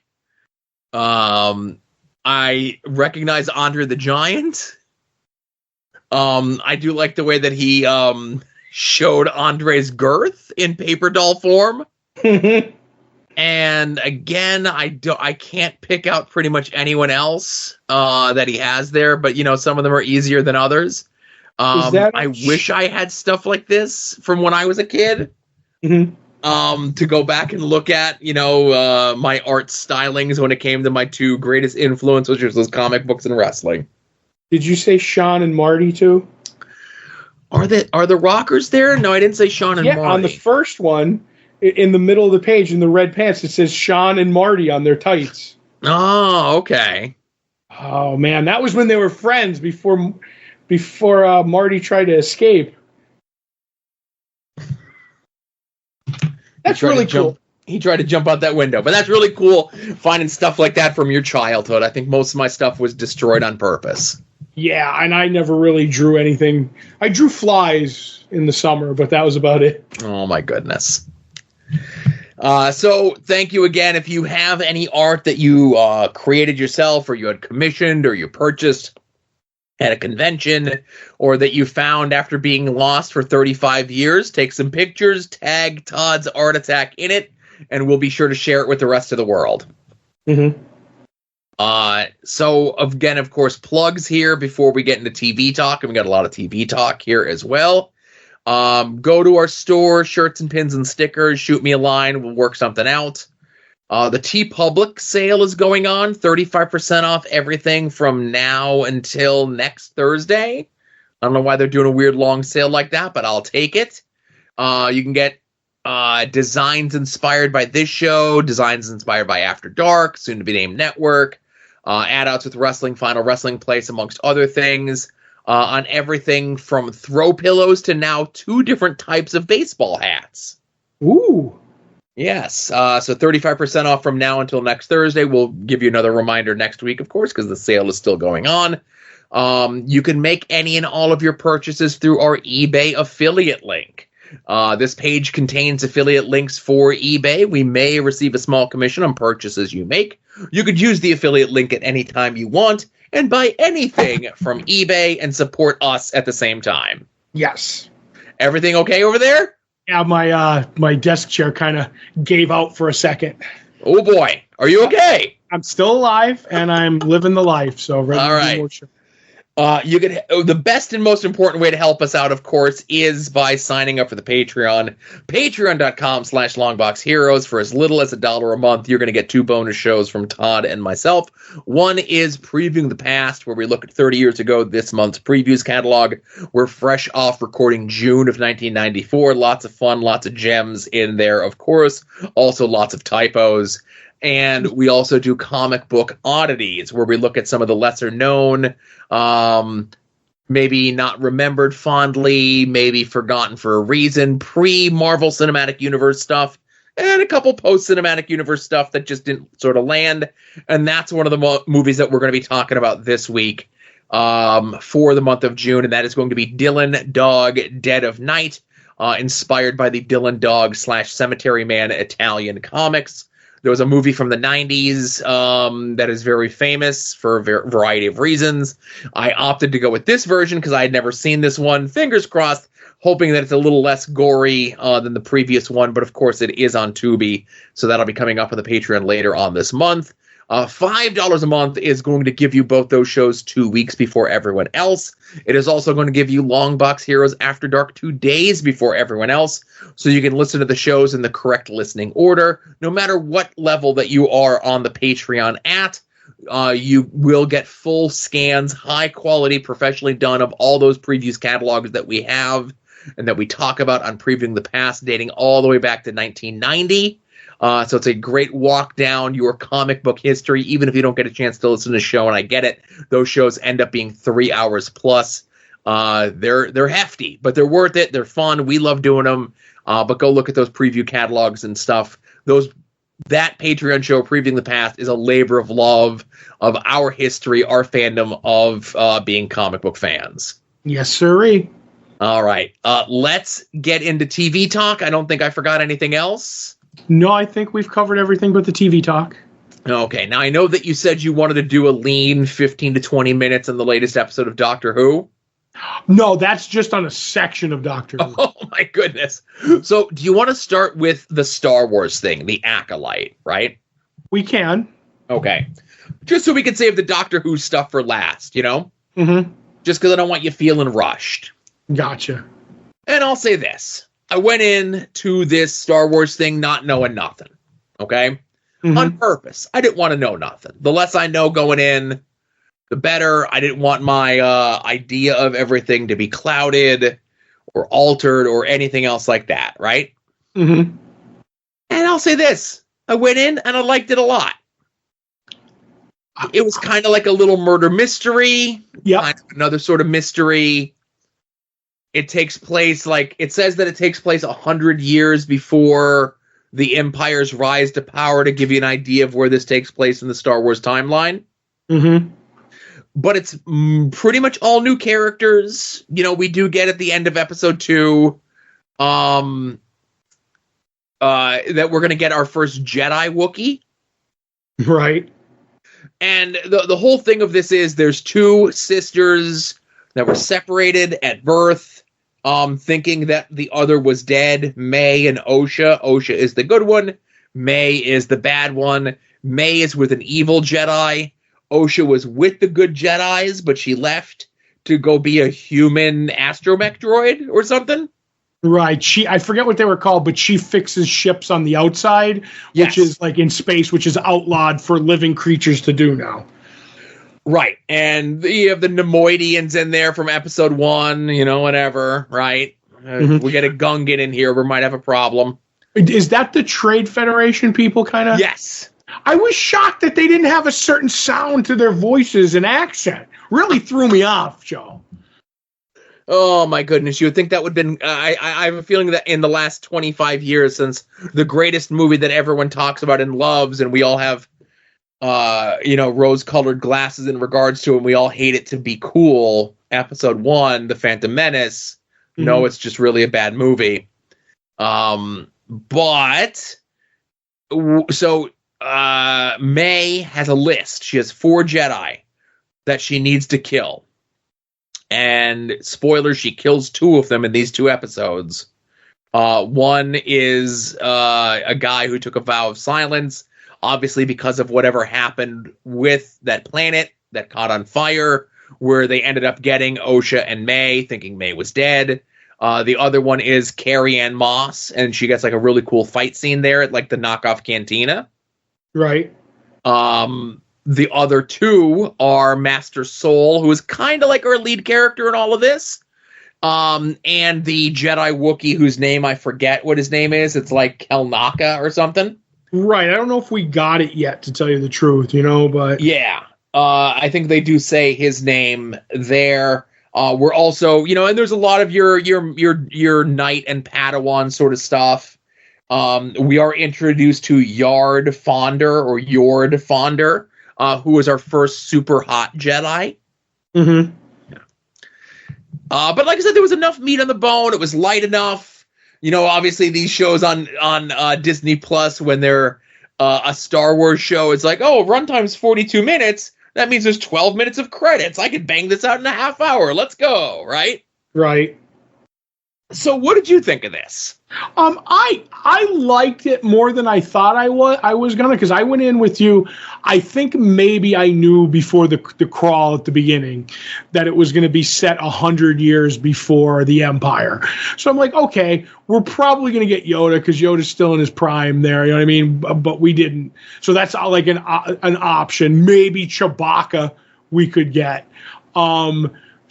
I recognize Andre the Giant. I do like the way that he showed Andre's girth in paper doll form. And again, I can't pick out pretty much anyone else that he has there, but some of them are easier than others. I wish I had stuff like this from when I was a kid. Mm-hmm. To go back and look at, my art stylings when it came to my 2 greatest influences, which was comic books and wrestling. Did you say Sean and Marty too? Are the Rockers there? No, I didn't say Sean and Marty. On the first one. In the middle of the page in the red pants, it says Sean and Marty on their tights. Oh, okay. Oh, man. That was when they were friends before Marty tried to escape. That's really cool. He tried to jump out that window. But that's really cool, finding stuff like that from your childhood. I think most of my stuff was destroyed on purpose. Yeah, and I never really drew anything. I drew flies in the summer, but that was about it. Oh, my goodness. So thank you again. If you have any art that you created yourself or you had commissioned or you purchased at a convention or that you found after being lost for 35 years, take some pictures, tag Todd's Art Attack in it, and we'll be sure to share it with the rest of the world. Mm-hmm. So again, of course, plugs here before we get into TV talk, and we got a lot of TV talk here as well. Go to our store, shirts and pins and stickers, shoot me a line, we'll work something out. The TeePublic sale is going on, 35% off everything from now until next Thursday. I don't know why they're doing a weird long sale like that, but I'll take it. You can get designs inspired by this show, designs inspired by After Dark, soon to be named Network, ad outs with wrestling, Final Wrestling Place, amongst other things, on everything from throw pillows to now 2 different types of baseball hats. Ooh. Yes. So 35% off from now until next Thursday. We'll give you another reminder next week, of course, because the sale is still going on. You can make any and all of your purchases through our eBay affiliate link. This page contains affiliate links for eBay. We may receive a small commission on purchases you make. You could use the affiliate link at any time you want and buy anything from eBay and support us at the same time. Yes. Everything okay over there? Yeah, my desk chair kind of gave out for a second. Oh boy, are you okay? I'm still alive and I'm living the life. So all right. The best and most important way to help us out, of course, is by signing up for the Patreon. Patreon.com/LongboxHeroes. For as little as $1 a month, you're going to get 2 bonus shows from Todd and myself. One is Previewing the Past, where we look at 30 years ago, this month's previews catalog. We're fresh off recording June of 1994. Lots of fun, lots of gems in there, of course. Also lots of typos. And we also do Comic Book Oddities, where we look at some of the lesser known, maybe not remembered fondly, maybe forgotten for a reason, pre-Marvel Cinematic Universe stuff, and a couple post-Cinematic Universe stuff that just didn't sort of land. And that's one of the movies that we're going to be talking about this week for the month of June, and that is going to be Dylan Dog, Dead of Night, inspired by the Dylan Dog / Cemetery Man Italian comics. There was a movie from the 90s that is very famous for a variety of reasons. I opted to go with this version because I had never seen this one. Fingers crossed, hoping that it's a little less gory than the previous one. But, of course, it is on Tubi, so that'll be coming up on the Patreon later on this month. $5 a month is going to give you both those shows 2 weeks before everyone else. It is also going to give you Longbox Heroes After Dark 2 days before everyone else, so you can listen to the shows in the correct listening order. No matter what level that you are on the Patreon at, you will get full scans, high quality, professionally done of all those previews catalogs that we have and that we talk about on Previewing the Past, dating all the way back to 1990. So it's a great walk down your comic book history, even if you don't get a chance to listen to the show. And I get it; those shows end up being 3 hours plus. They're hefty, but they're worth it. They're fun. We love doing them. But go look at those preview catalogs and stuff. That Patreon show, Previewing the Past, is a labor of love of our history, our fandom of being comic book fans. Yes, sirree. All right, let's get into TV talk. I don't think I forgot anything else. No, I think we've covered everything but the TV talk. Okay, now I know that you said you wanted to do a lean 15 to 20 minutes on the latest episode of Doctor Who. No, that's just on a section of Doctor Who. Oh, my goodness. So do you want to start with the Star Wars thing, the Acolyte, right? We can. Okay. Just so we can save the Doctor Who stuff for last, you know? Mm-hmm. Just because I don't want you feeling rushed. Gotcha. And I'll say this. I went in to this Star Wars thing not knowing nothing, okay? Mm-hmm. On purpose. I didn't want to know nothing. The less I know going in, the better. I didn't want my idea of everything to be clouded or altered or anything else like that, right? Mm-hmm. And I'll say this. I went in and I liked it a lot. It was kind of like a little murder mystery. Yeah. Kind of another sort of mystery. It takes place, it says that it takes place 100 years before the Empire's rise to power, to give you an idea of where this takes place in the Star Wars timeline. Mm-hmm. But it's pretty much all new characters. You know, we do get at the end of episode 2 that we're going to get our first Jedi Wookiee. Right. And the whole thing of this is there's 2 sisters that were separated at birth, thinking that the other was dead. May and Osha. Osha is the good one. May is the bad one. May is with an evil Jedi. Osha was with the good Jedis, but she left to go be a human astromech droid or something. Right. I forget what they were called, but she fixes ships on the outside, which is like in space, which is outlawed for living creatures to do now. Right. And you have the Nemoidians in there from episode 1, you know, whatever, right? We get a Gungan in here, we might have a problem. Is that the Trade Federation people kind of? Yes. I was shocked that they didn't have a certain sound to their voices and accent. Really threw me off, Joe. Oh my goodness! You would think that would have been. I have a feeling that in the last 25 years, since the greatest movie that everyone talks about and loves, and we all have, rose-colored glasses in regards to, and we all hate it to be cool. Episode 1, The Phantom Menace. Mm-hmm. No, it's just really a bad movie. May has a list. She has 4 Jedi that she needs to kill. And spoilers, she kills 2 of them in these 2 episodes. One is a guy who took a vow of silence, obviously because of whatever happened with that planet that caught on fire, where they ended up getting Osha and May, thinking May was dead. The other one is Carrie-Anne Moss, and she gets like a really cool fight scene there at like the knockoff cantina. Right. The other 2 are Master Soul, who is kind of like our lead character in all of this. And the Jedi Wookiee, whose name I forget what his name is. It's like Kelnaka or something. Right. I don't know if we got it yet, to tell you the truth, but yeah. I think they do say his name there. We're also, and there's a lot of your knight and Padawan sort of stuff. We are introduced to Yord Fonder, who is our first super hot Jedi. Mm-hmm. Yeah. But like I said, there was enough meat on the bone. It was light enough. Obviously these shows on Disney Plus, when they're a Star Wars show, it's like, oh, runtime's 42 minutes. That means there's 12 minutes of credits. I could bang this out in a half hour. Let's go, right? Right. So what did you think of this? I liked it more than I thought I was gonna, because I went in with you. I think maybe I knew before the crawl at the beginning that it was going to be set 100 years before the Empire. So I'm like, okay, we're probably going to get Yoda because Yoda's still in his prime there. You know what I mean? But we didn't. So that's like an option. Maybe Chewbacca we could get.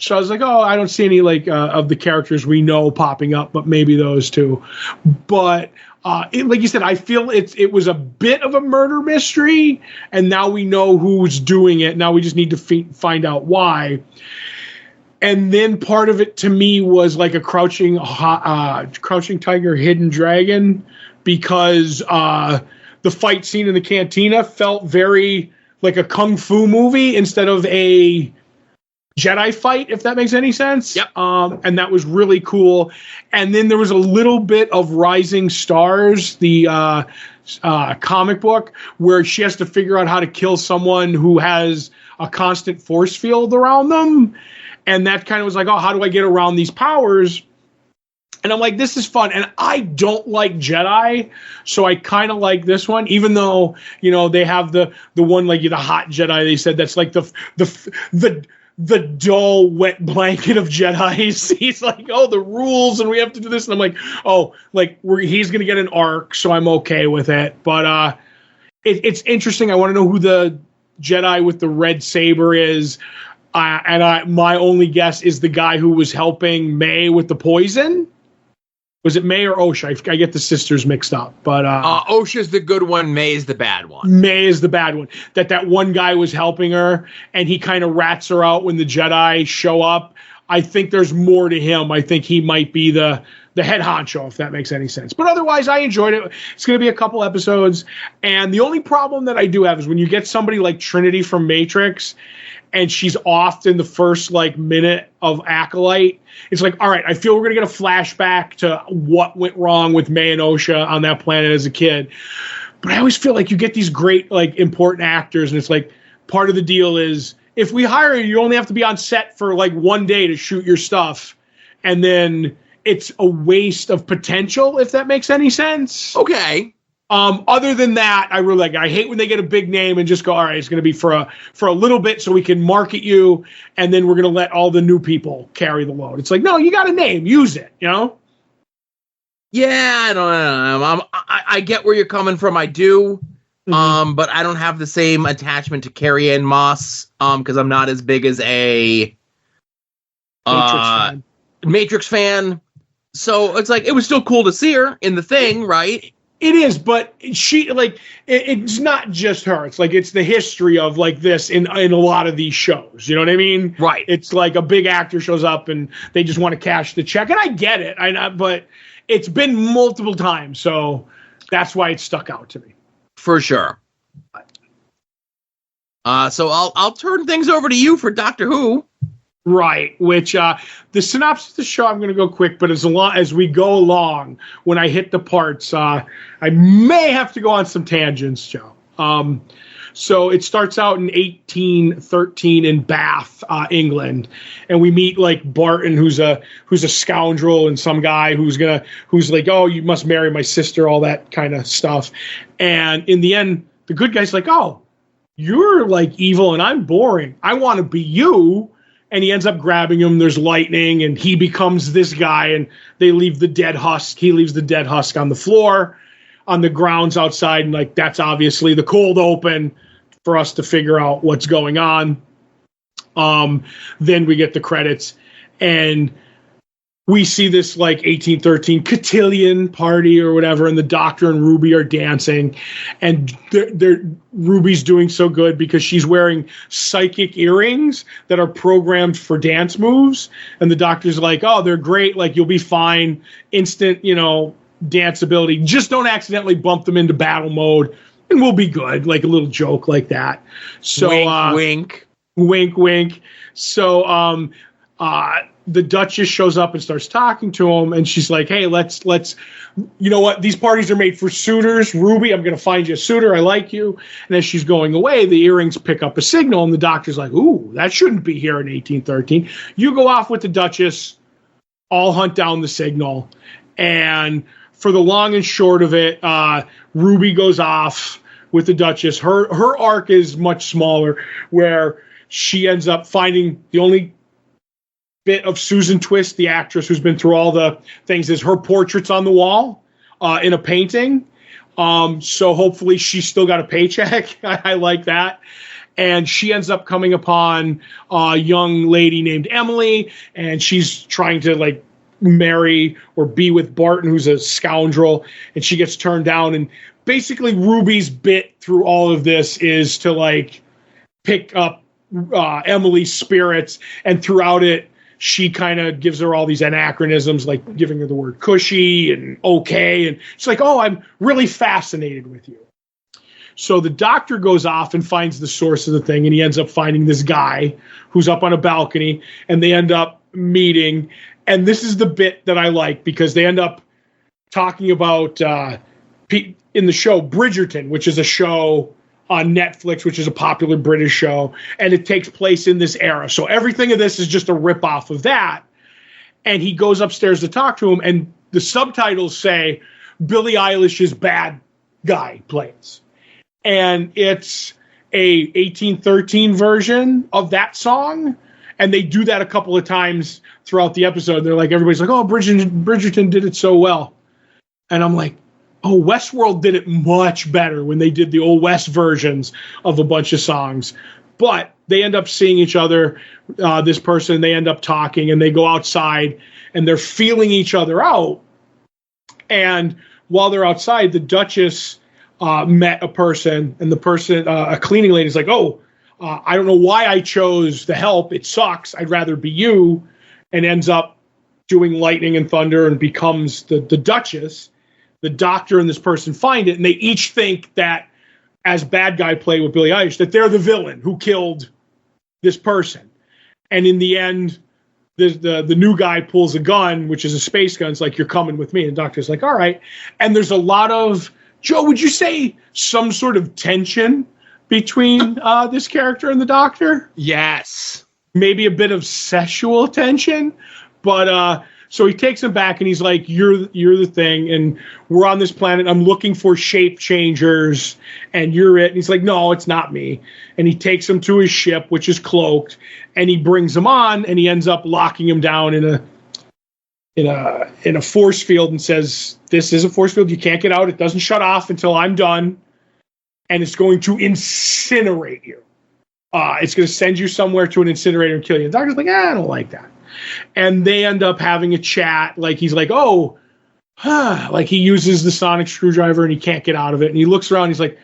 So I was like, oh, I don't see any of the characters we know popping up, but maybe those 2. But like you said, I feel it was a bit of a murder mystery, and now we know who's doing it. Now we just need to find out why. And then part of it to me was like a crouching tiger, hidden dragon, because the fight scene in the cantina felt very like a kung fu movie instead of a Jedi fight, if that makes any sense. Yep. And that was really cool. And then there was a little bit of Rising Stars, the comic book, where she has to figure out how to kill someone who has a constant force field around them. And that kind of was like, oh, how do I get around these powers? And I'm like, this is fun. And I don't like Jedi, so I kind of like this one, even though, they have the one, like the hot Jedi, they said that's like the dull, wet blanket of Jedis. He's like, oh, the rules, and we have to do this. And I'm like, oh, he's going to get an arc, so I'm okay with it. But it's interesting. I want to know who the Jedi with the red saber is. My only guess is the guy who was helping May with the poison. Was it May or Osha? I get the sisters mixed up. But Osha's the good one. May is the bad one. May is the bad one. That one guy was helping her, and he kind of rats her out when the Jedi show up. I think there's more to him. I think he might be the head honcho, if that makes any sense. But otherwise, I enjoyed it. It's going to be a couple episodes. And the only problem that I do have is when you get somebody like Trinity from Matrix, and she's off in the first minute of Acolyte, it's like, all right, I feel we're going to get a flashback to what went wrong with May and Osha on that planet as a kid. But I always feel like you get these great, important actors, and it's like part of the deal is if we hire you, you only have to be on set for 1 day to shoot your stuff. And then it's a waste of potential, if that makes any sense. Okay. Other than that, I really like it. I hate when they get a big name and just go, all right, it's going to be for a little bit so we can market you, and then we're going to let all the new people carry the load. It's like, no, you got a name, use it, Yeah, I don't know. I get where you're coming from. I do. Mm-hmm. But I don't have the same attachment to Carrie-Anne Moss because I'm not as big as a Matrix fan. So it's like, it was still cool to see her in the thing, right? It is, but she, like, it's not just her. It's like, it's the history of, like, this in a lot of these shows. You know what I mean? Right. It's like a big actor shows up and they just want to cash the check. And I get it. But it's been multiple times. So that's why it stuck out to me. For sure. So I'll turn things over to you for Doctor Who. Right, which the synopsis of the show, I'm going to go quick, but as we go along, when I hit the parts, I may have to go on some tangents, Joe. So it starts out in 1813 in Bath, England, and we meet like Barton, who's a scoundrel, and some guy who's like, oh, you must marry my sister, all that kind of stuff. And in the end, the good guy's like, oh, you're like evil and I'm boring. I want to be you. And he ends up grabbing him. There's lightning, and he becomes this guy, and they leave the dead husk. He leaves the dead husk on the floor, on the grounds outside, and like that's obviously the cold open for us to figure out what's going on. Then we get the credits, and we see this like 1813 cotillion party or whatever, and the Doctor and Ruby are dancing, and Ruby's doing so good because she's wearing psychic earrings that are programmed for dance moves, and the Doctor's like, oh, they're great, like you'll be fine, instant, dance ability, just don't accidentally bump them into battle mode and we'll be good, like a little joke like that. So wink wink. So the Duchess shows up and starts talking to him, and she's like, hey, let's you know what, these parties are made for suitors. Ruby, I'm going to find you a suitor. I like you. And as she's going away, the earrings pick up a signal, and the Doctor's like, ooh, that shouldn't be here in 1813. You go off with the Duchess, I'll hunt down the signal. And for the long and short of it, Ruby goes off with the Duchess. Her arc is much smaller, where she ends up finding the only bit of Susan Twist, the actress who's been through all the things, is her portrait's on the wall in a painting. So hopefully she's still got a paycheck. I like that. And she ends up coming upon a young lady named Emily, and she's trying to like marry or be with Barton, who's a scoundrel, and she gets turned down. And basically Ruby's bit through all of this is to like pick up Emily's spirits, and throughout it, she kind of gives her all these anachronisms, like giving her the word cushy and okay. And she's like, oh, I'm really fascinated with you. So the Doctor goes off and finds the source of the thing, and he ends up finding this guy who's up on a balcony, and they end up meeting. And this is the bit that I like, because they end up talking about, in the show, Bridgerton, which is a show on Netflix, which is a popular British show, and it takes place in this era. So everything of this is just a ripoff of that. And he goes upstairs to talk to him, and the subtitles say Billie Eilish's bad guy plays. And it's a 1813 version of that song, and they do that a couple of times throughout the episode. They're like, everybody's like, oh, Bridgerton did it so well. And I'm like, oh, Westworld did it much better when they did the Old West versions of a bunch of songs. But they end up seeing each other, this person, they end up talking, and they go outside, and they're feeling each other out. And while they're outside, the Duchess met a person, and the person, a cleaning lady, is like, oh, I don't know why I chose the help. It sucks. I'd rather be you. And ends up doing lightning and thunder and becomes the Duchess. The Doctor and this person find it, and they each think that, as bad guy play with Billie Eilish, that they're the villain who killed this person. And in the end, the new guy pulls a gun, which is a space gun. It's like, you're coming with me. And the Doctor's like, all right. And there's a lot of, Joe, would you say some sort of tension between this character and the Doctor? Yes. Maybe a bit of sexual tension, but so he takes him back, and he's like, you're the thing, and we're on this planet. I'm looking for shape changers, and you're it. And he's like, no, it's not me. And he takes him to his ship, which is cloaked, and he brings him on, and he ends up locking him down in a force field, and says, this is a force field. You can't get out. It doesn't shut off until I'm done, and it's going to incinerate you. It's going to send you somewhere to an incinerator and kill you. And the Doctor's like, I don't like that. And they end up having a chat. Like, he's like, oh, like he uses the sonic screwdriver and he can't get out of it. And he looks around. He's like,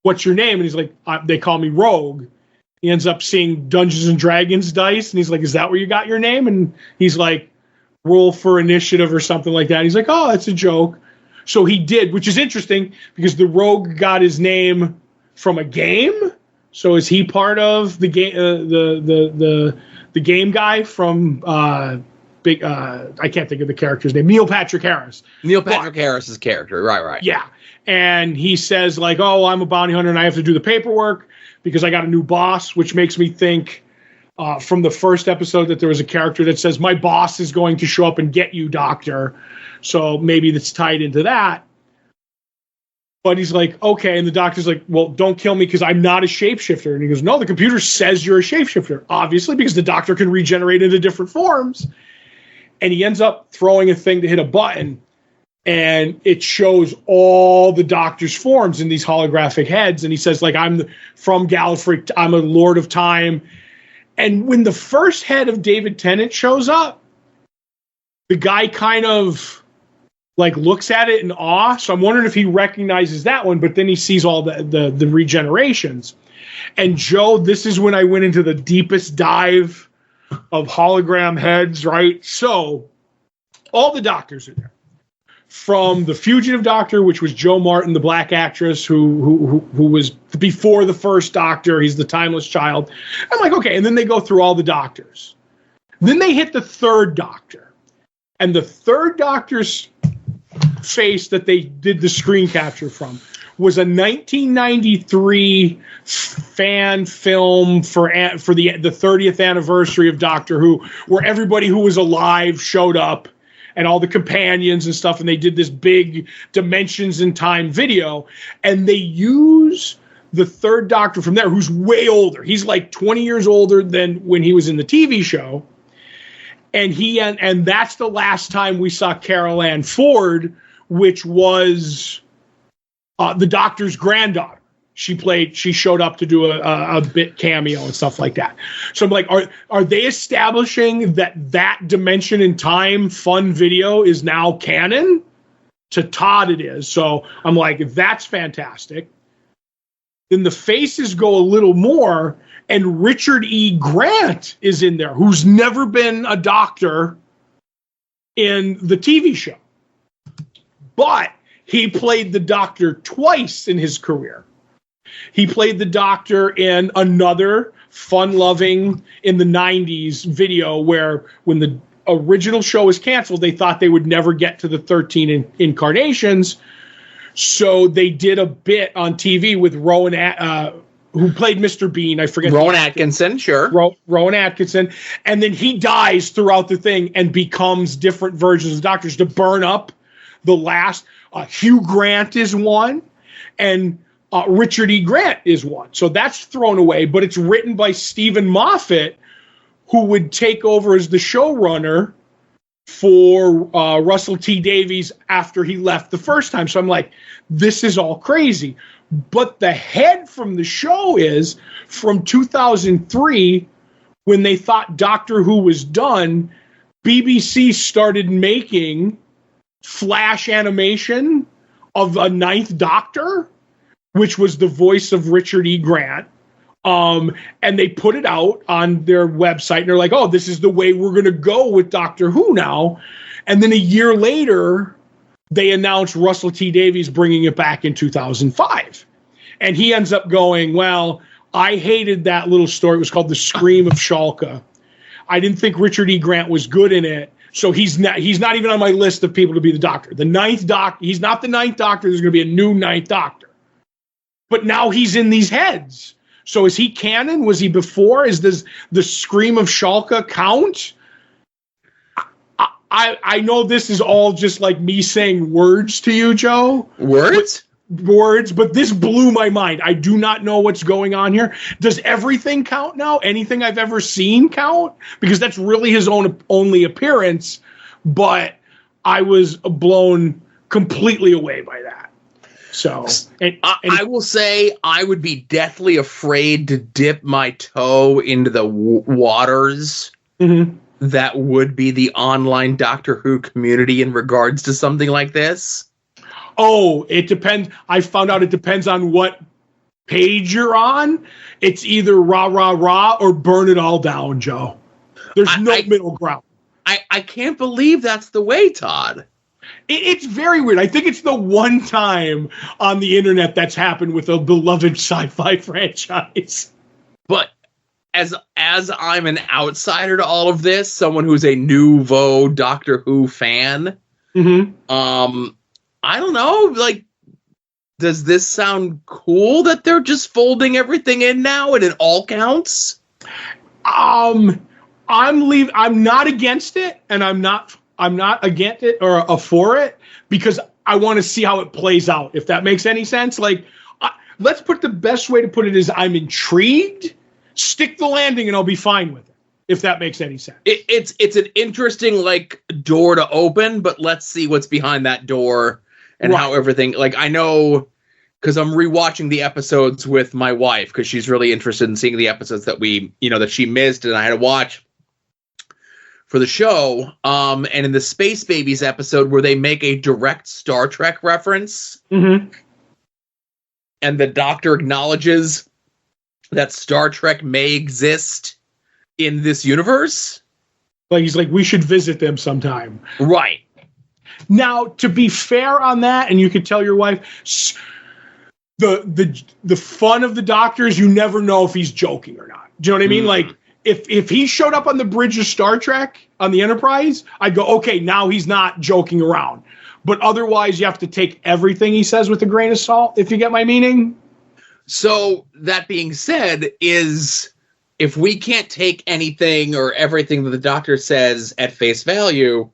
what's your name? And he's like, they call me Rogue. He ends up seeing Dungeons and Dragons dice. And he's like, is that where you got your name? And he's like, roll for initiative or something like that. And he's like, oh, that's a joke. So he did, which is interesting because the Rogue got his name from a game. So is he part of the game? The game guy from I can't think of the character's name. Neil Patrick Harris. Neil Patrick Harris's character, right? Yeah, and he says like, "Oh, I'm a bounty hunter and I have to do the paperwork because I got a new boss," which makes me think from the first episode that there was a character that says, "My boss is going to show up and get you, Doctor." So maybe that's tied into that. But he's like, okay. And the doctor's like, well, don't kill me because I'm not a shapeshifter. And he goes, no, the computer says you're a shapeshifter, obviously, because the doctor can regenerate into different forms. And he ends up throwing a thing to hit a button. And it shows all the doctor's forms in these holographic heads. And he says, like, I'm from Gallifrey. I'm a Lord of Time. And when the first head of David Tennant shows up, the guy kind of like looks at it in awe. So I'm wondering if he recognizes that one, but then he sees all the regenerations. And Joe, this is when I went into the deepest dive of hologram heads, right? So all the doctors are there. From the Fugitive Doctor, which was Jo Martin, the black actress who was before the first Doctor. He's the timeless child. I'm like, okay. And then they go through all the doctors. Then they hit the third Doctor. And the third Doctor's face that they did the screen capture from was a 1993 fan film for the 30th anniversary of Doctor Who, where everybody who was alive showed up and all the companions and stuff, and they did this big Dimensions in Time video, and they use the third Doctor from there, who's way older. He's like 20 years older than when he was in the TV show. And that's the last time we saw Carol Ann Ford, which was the Doctor's granddaughter. She showed up to do a bit cameo and stuff like that. So I'm like, are they establishing that Dimension in Time fun video is now canon? To Todd it is. So I'm like, that's fantastic. Then the faces go a little more, and Richard E. Grant is in there, who's never been a doctor in the TV show. But he played the Doctor twice in his career. He played the Doctor in another fun-loving, in the 90s video where when the original show was canceled, they thought they would never get to the 13 incarnations. So they did a bit on TV with Rowan, who played Mr. Bean. I forget. Rowan Atkinson, sure. Rowan Atkinson. And then he dies throughout the thing and becomes different versions of Doctors to burn up the last. Hugh Grant is one, and Richard E. Grant is one. So that's thrown away, but it's written by Stephen Moffat, who would take over as the showrunner for Russell T. Davies after he left the first time. So I'm like, this is all crazy. But the head from the show is from 2003, when they thought Doctor Who was done, BBC started making flash animation of a ninth Doctor, which was the voice of Richard E. Grant. And they put it out on their website, and they're like, oh, this is the way we're going to go with Doctor Who now. And then a year later, they announced Russell T. Davies bringing it back in 2005. And he ends up going, well, I hated that little story. It was called The Scream of Shalka. I didn't think Richard E. Grant was good in it. So he's not even on my list of people to be the Doctor. The ninth Doctor, he's not the ninth Doctor. There's going to be a new ninth Doctor. But now he's in these heads. So is he canon? Was he before? Is this the Scream of Shalka count? I know this is all just like me saying words to you, Joe. Words? Words, but this blew my mind. I do not know what's going on here. Does everything count now? Anything I've ever seen count? Because that's really his only appearance, but I was blown completely away by that. So, I will say I would be deathly afraid to dip my toe into the waters that would be the online Doctor Who community in regards to something like this? Oh, it depends. I found out it depends on what page you're on. It's either rah, rah, rah or burn it all down, Joe. There's no middle ground. I can't believe that's the way, Todd. It's very weird. I think it's the one time on the internet that's happened with a beloved sci-fi franchise. But as I'm an outsider to all of this, someone who's a nouveau Doctor Who fan, I don't know, like, does this sound cool that they're just folding everything in now and it all counts? I'm not against it, and I'm not against it or for it, because I want to see how it plays out, if that makes any sense. Like, let's put the best way to put it is I'm intrigued. Stick the landing and I'll be fine with it, if that makes any sense. It's an interesting, like, door to open, but let's see what's behind that door and how everything, like, I know, because I'm rewatching the episodes with my wife, because she's really interested in seeing the episodes that that she missed and I had to watch for the show. And in the Space Babies episode where they make a direct Star Trek reference, and the Doctor acknowledges that Star Trek may exist in this universe. Like, he's like, we should visit them sometime. Right. Now, to be fair on that, and you could tell your wife, the fun of the Doctor is you never know if he's joking or not. Do you know what I mean? Like, if he showed up on the bridge of Star Trek on the Enterprise, I'd go, okay, now he's not joking around. But otherwise, you have to take everything he says with a grain of salt, if you get my meaning. So, that being said, if we can't take anything or everything that the Doctor says at face value,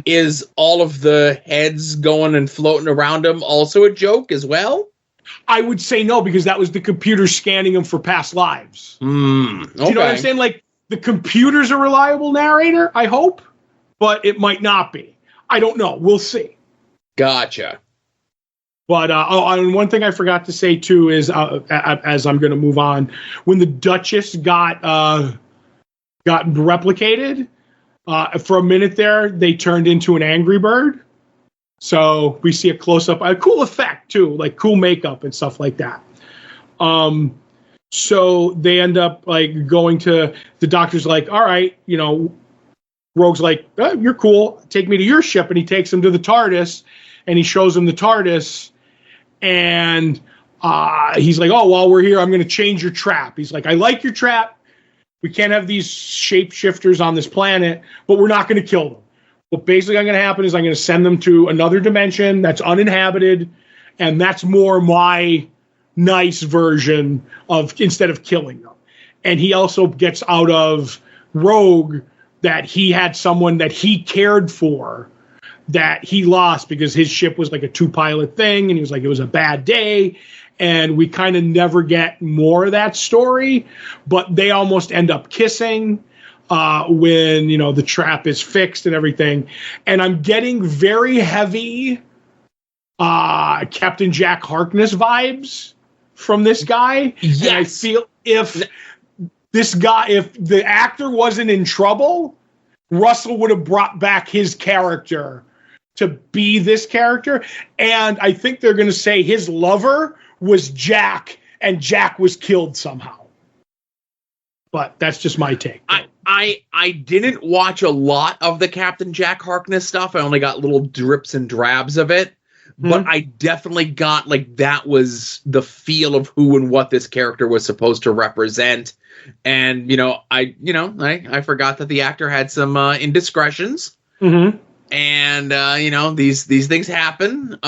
is all of the heads going and floating around him also a joke as well? I would say no, because that was the computer scanning him for past lives. Okay. Do you know what I'm saying? Like, the computer's a reliable narrator, I hope, but it might not be. I don't know. We'll see. Gotcha. But and one thing I forgot to say too is, as I'm going to move on, when the Duchess got replicated, for a minute there, they turned into an Angry Bird. So we see a close up, a cool effect too, like cool makeup and stuff like that. So they end up like going to the Doctor's like, all right, Rogue's like, oh, you're cool. Take me to your ship. And he takes him to the TARDIS and he shows him the TARDIS. And he's like, oh, while we're here, I'm going to change your trap. He's like, I like your trap. We can't have these shapeshifters on this planet, but we're not going to kill them. What basically going to happen is I'm going to send them to another dimension that's uninhabited, and that's more my nice version of instead of killing them. And he also gets out of Rogue that he had someone that he cared for that he lost because his ship was like a 2-pilot thing, and he was like, it was a bad day. And we kind of never get more of that story, but they almost end up kissing when, the trap is fixed and everything. And I'm getting very heavy Captain Jack Harkness vibes from this guy. Yes. And I feel if the actor wasn't in trouble, Russell would have brought back his character to be this character. And I think they're going to say his lover was Jack, and Jack was killed somehow. But that's just my take. I didn't watch a lot of the Captain Jack Harkness stuff. I only got little drips and drabs of it. But I definitely got, like, that was the feel of who and what this character was supposed to represent. And, I forgot that the actor had some indiscretions. And, these things happen.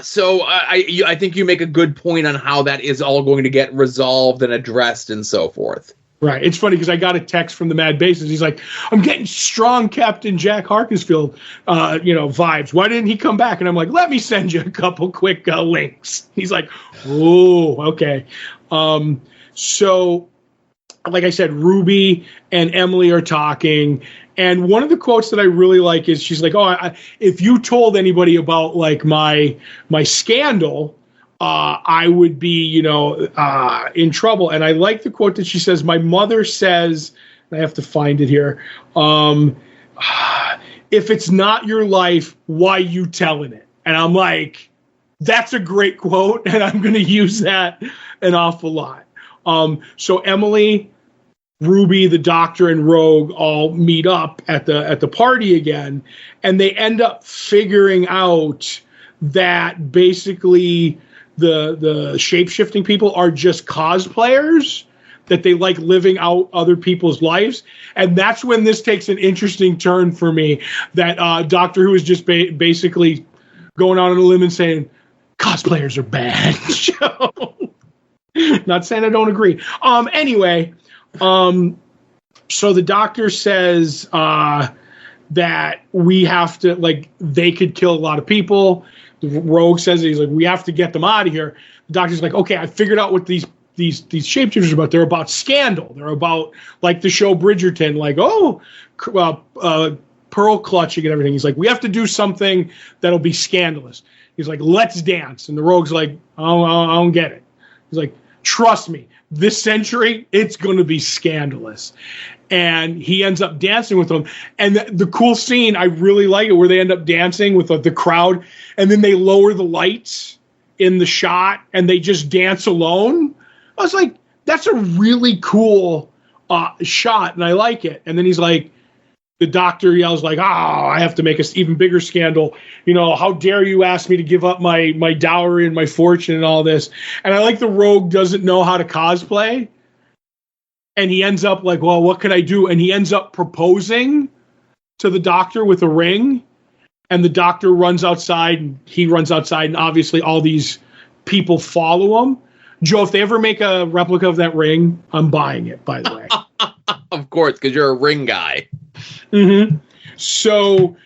So I think you make a good point on how that is all going to get resolved and addressed and so forth. Right. It's funny because I got a text from the Mad Bases. He's like, I'm getting strong Captain Jack Harknessfield, vibes. Why didn't he come back? And I'm like, let me send you a couple quick links. He's like, oh, okay. So, like I said, Ruby and Emily are talking. And one of the quotes that I really like is she's like, oh, if you told anybody about like my scandal, I would be, in trouble. And I like the quote that she says, my mother says, I have to find it here. If it's not your life, why you telling it? And I'm like, that's a great quote, and I'm going to use that an awful lot. So Emily, Ruby, the Doctor, and Rogue all meet up at the party again, and they end up figuring out that basically the shape-shifting people are just cosplayers, that they like living out other people's lives. And that's when this takes an interesting turn for me, that Doctor Who is just basically going out on a limb and saying, cosplayers are bad. Not saying I don't agree. Anyway, so the Doctor says that we have to, like, they could kill a lot of people. The Rogue says, he's like, we have to get them out of here. The Doctor's like, okay, I figured out what these shapeshifters are about. They're about scandal. They're about, like the show Bridgerton, like, pearl clutching and everything. He's like, we have to do something that'll be scandalous. He's like, let's dance. And the Rogue's like, I don't get it. He's like, trust me, this century, it's going to be scandalous. And he ends up dancing with them. And the cool scene, I really like it, where they end up dancing with the crowd, and then they lower the lights in the shot, and they just dance alone. I was like, that's a really cool shot, and I like it. And then he's like, the Doctor yells like, I have to make an even bigger scandal. How dare you ask me to give up my dowry and my fortune and all this. And I like the Rogue doesn't know how to cosplay. And he ends up like, well, what can I do? And he ends up proposing to the Doctor with a ring. And the Doctor runs outside, and he runs outside, and obviously all these people follow him. Joe, if they ever make a replica of that ring, I'm buying it, by the way. Of course, because you're a ring guy. Mm-hmm. So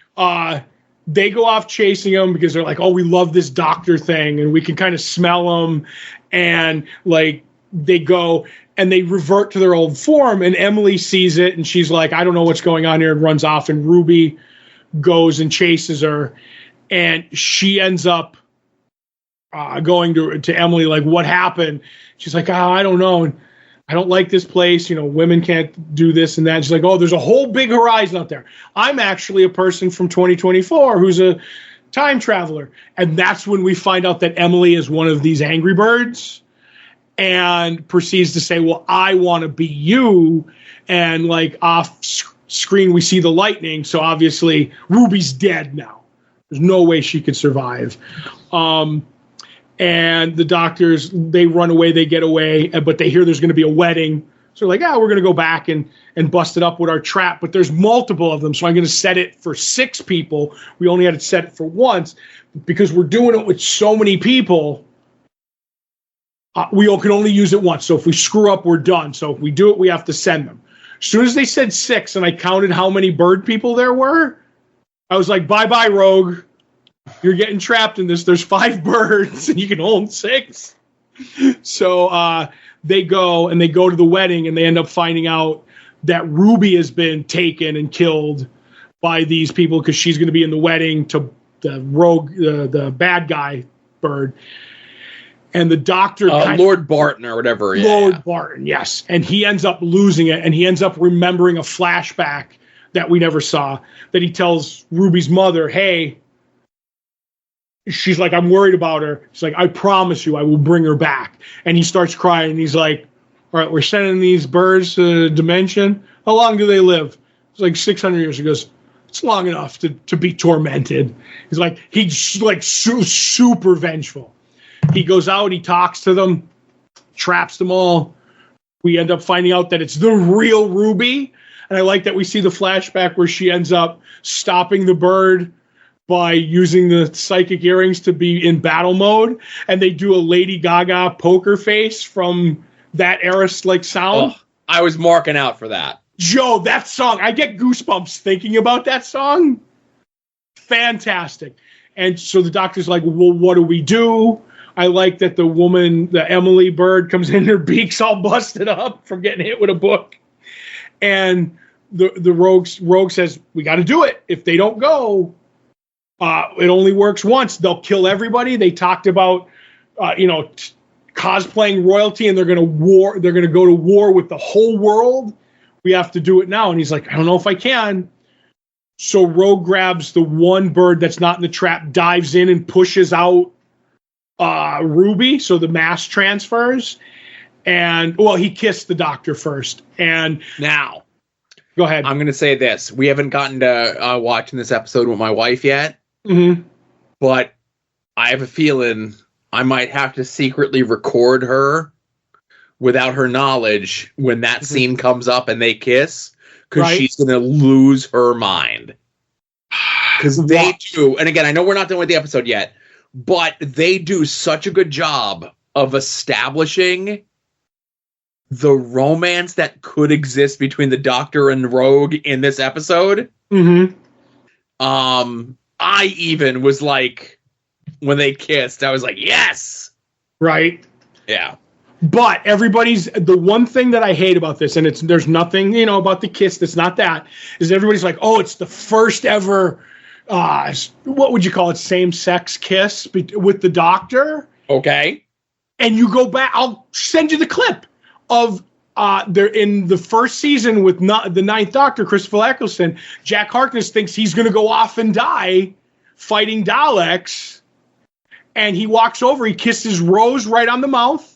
they go off chasing him because they're like, oh, we love this Doctor thing, and we can kind of smell him. And like they go and they revert to their old form, and Emily sees it, and she's like, I don't know what's going on here, and runs off, and Ruby goes and chases her, and she ends up going to Emily, like, what happened? She's like, I don't know. And I don't like this place. Women can't do this and that. And she's like, oh, there's a whole big horizon out there. I'm actually a person from 2024 who's a time traveler. And that's when we find out that Emily is one of these angry birds and proceeds to say, well, I want to be you. And like off screen, we see the lightning. So obviously Ruby's dead now. There's no way she could survive. And the Doctors, they run away, they get away, but they hear there's going to be a wedding. So they're like, we're going to go back and bust it up with our trap. But there's multiple of them, so I'm going to set it for 6 people. We only had it set for once. Because we're doing it with so many people, we can only use it once. So if we screw up, we're done. So if we do it, we have to send them. As soon as they said 6 and I counted how many bird people there were, I was like, bye-bye, Rogue. You're getting trapped in this. There's 5 birds and you can hold 6. So they go to the wedding, and they end up finding out that Ruby has been taken and killed by these people because she's going to be in the wedding to the Rogue, the bad guy bird. And the Doctor, Lord Barton or whatever. Yeah. Lord Barton, yes. And he ends up losing it, and he ends up remembering a flashback that we never saw, that he tells Ruby's mother, hey, she's like, I'm worried about her. She's like, I promise you I will bring her back. And he starts crying. And he's like, all right, we're sending these birds to the dimension. How long do they live? It's like 600 years. He goes, it's long enough to be tormented. He's like super vengeful. He goes out, he talks to them, traps them all. We end up finding out that it's the real Ruby. And I like that we see the flashback where she ends up stopping the bird by using the psychic earrings to be in battle mode, and they do a Lady Gaga poker face from that era like sound. Oh, I was marking out for that. Joe, that song, I get goosebumps thinking about that song. Fantastic. And so the Doctor's like, well, what do we do? I like that the woman, the Emily bird, comes in, her beak's all busted up from getting hit with a book. And the rogue says, we got to do it. If they don't go, it only works once. They'll kill everybody. They talked about cosplaying royalty, and they're going to go to war with the whole world. We have to do it now. And he's like, I don't know if I can. So Rogue grabs the one bird that's not in the trap, dives in and pushes out Ruby. So the mass transfers. And, well, he kissed the doctor first. And now, go ahead. I'm going to say this. We haven't gotten to watching this episode with my wife yet. Mm-hmm. But I have a feeling I might have to secretly record her without her knowledge when that scene comes up and they kiss, because she's going to lose her mind. Because they do, and again, I know we're not done with the episode yet, but they do such a good job of establishing the romance that could exist between the Doctor and Rogue in this episode. Mm-hmm. I even was like, when they kissed, I was like, yes! Right? Yeah. But the one thing that I hate about this, and there's nothing, about the kiss that's not that, is everybody's like, oh, it's the first ever, what would you call it, same-sex kiss with the Doctor? Okay. And you go back, I'll send you the clip of they're in the first season with the Ninth Doctor, Christopher Eccleston. Jack Harkness thinks he's going to go off and die fighting Daleks, and he walks over, he kisses Rose right on the mouth,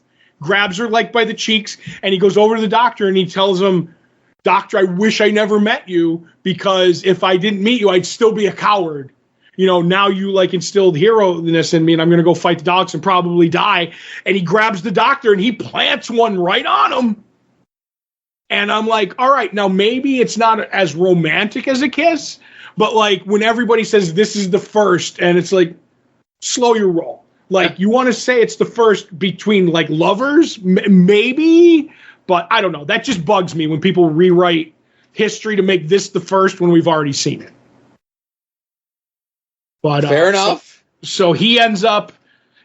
grabs her like by the cheeks, and he goes over to the Doctor and he tells him, Doctor, I wish I never met you, because if I didn't meet you, I'd still be a coward. Now you instilled hero-ness in me, and I'm going to go fight the Daleks and probably die. And he grabs the Doctor and he plants one right on him. And I'm like, all right, now maybe it's not as romantic as a kiss, but when everybody says this is the first, and it's like, slow your roll. You want to say it's the first between lovers, maybe, but I don't know. That just bugs me when people rewrite history to make this the first when we've already seen it. But fair enough. So he ends up,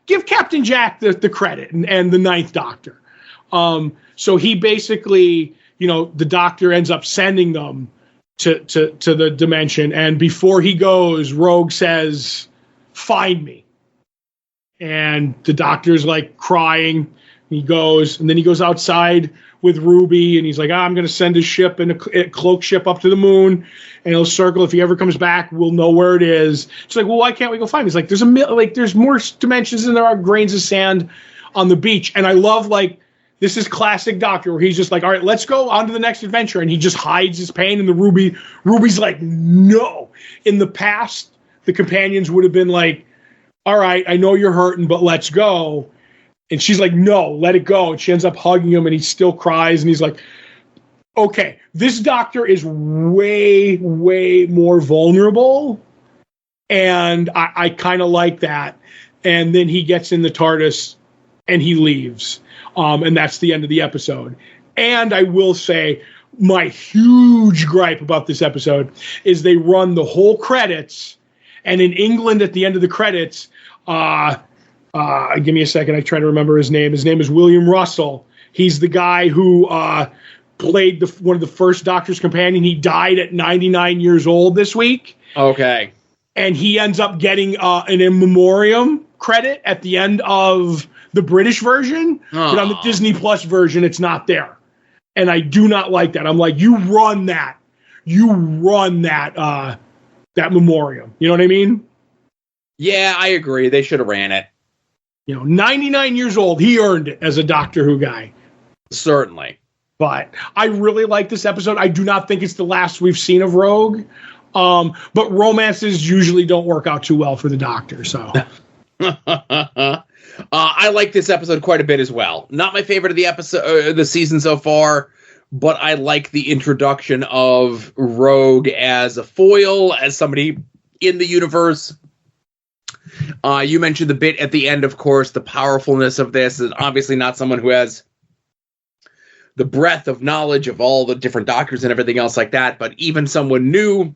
give Captain Jack the credit and the Ninth Doctor. So he basically, the Doctor ends up sending them to the dimension, and before he goes, Rogue says, "Find me." And the Doctor's crying. He goes, and then he goes outside with Ruby, and he's like, I'm going to send a ship and a cloak ship up to the moon, and he'll circle. If he ever comes back, we'll know where it is. She's like, well, why can't we go find him? He's like, there's more dimensions than there are grains of sand on the beach. And I love, this is classic Doctor, where he's just like, all right, let's go on to the next adventure. And he just hides his pain, and Ruby's like, no. In the past, the companions would have been like, all right, I know you're hurting, but let's go. And she's like, no, let it go. And she ends up hugging him, and he still cries. And he's like, okay, this Doctor is way, way more vulnerable. And I kind of like that. And then he gets in the TARDIS and he leaves. And that's the end of the episode. And I will say, my huge gripe about this episode is they run the whole credits. And in England, at the end of the credits, give me a second. I try to remember his name. His name is William Russell. He's the guy who played one of the first Doctor's companion. He died at 99 years old this week. Okay. And he ends up getting an in memoriam credit at the end of the British version. But on the Disney Plus version, it's not there. And I do not like that. I'm like, you run that memoriam. You know what I mean? Yeah, I agree. They should have ran it. 99 years old. He earned it as a Doctor Who guy. Certainly. But I really like this episode. I do not think it's the last we've seen of Rogue. But romances usually don't work out too well for the Doctor. So I like this episode quite a bit as well. Not my favorite of the episode, the season so far, but I like the introduction of Rogue as a foil, as somebody in the universe. You mentioned the bit at the end, of course, the powerfulness of this, and obviously not someone who has the breadth of knowledge of all the different Doctors and everything else like that, but even someone new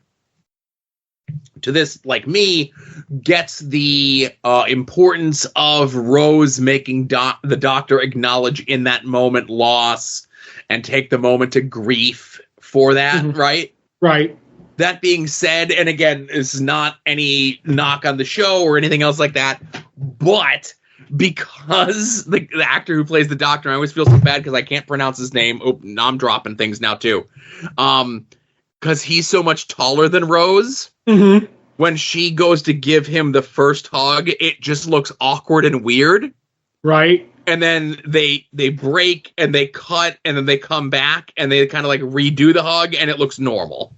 to this, like me, gets the importance of Rose making the Doctor acknowledge in that moment loss and take the moment to grief for that, right? Right. That being said, and again, this is not any knock on the show or anything else like that, but because the actor who plays the doctor, I always feel so bad because I can't pronounce his name. Oh, now I'm dropping things now too. Because he's so much taller than Rose. Mm-hmm. When she goes to give him the first hug, it just looks awkward and weird. Right. And then they break and they cut and then they come back and they kind of like redo the hug and it looks normal.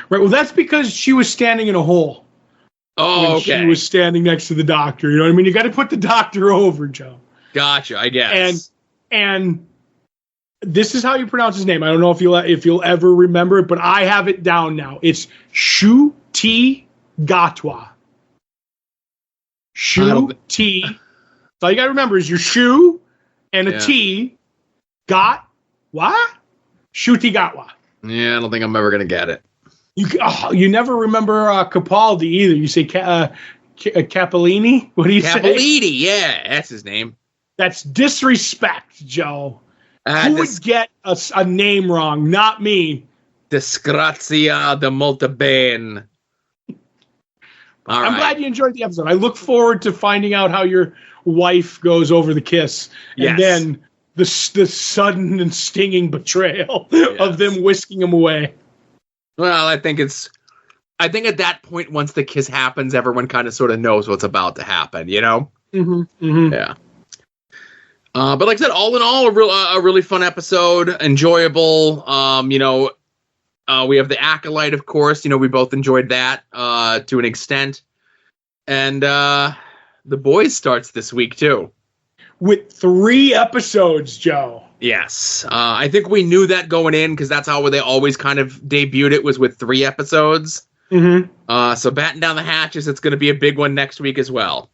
Right. Well, that's because she was standing in a hole. Oh, okay. She was standing next to the doctor. You know what I mean? You got to put the doctor over, Joe. Gotcha, I guess. And this is how you pronounce his name. I don't know if you'll ever remember it, but I have it down now. It's Ncuti Gatwa. Ncuti. So all you got to remember is your shoe and a T. Got what? Ncuti Gatwa. Yeah, I don't think I'm ever gonna get it. You never remember Capaldi either. You say Capellini? What do you say? Capellini, yeah, that's his name. That's disrespect, Joe. Who would get a name wrong? Not me. Disgrazia de molto bene. I'm glad you enjoyed the episode. I look forward to finding out how your wife goes over the kiss. And then the sudden and stinging betrayal of them whisking him away. Well, I think at that point, once the kiss happens, everyone kind of sort of knows what's about to happen, you know? Mm-hmm. Mm-hmm. Yeah. But like I said, all in all, a really fun episode, enjoyable. We have the Acolyte, of course. You know, we both enjoyed that to an extent. And The Boys starts this week, too. With 3 episodes, Joe. Yes. I think we knew that going in because that's how they always kind of debuted it, was with 3 episodes. Mm-hmm. So batten down the hatches. It's going to be a big one next week as well.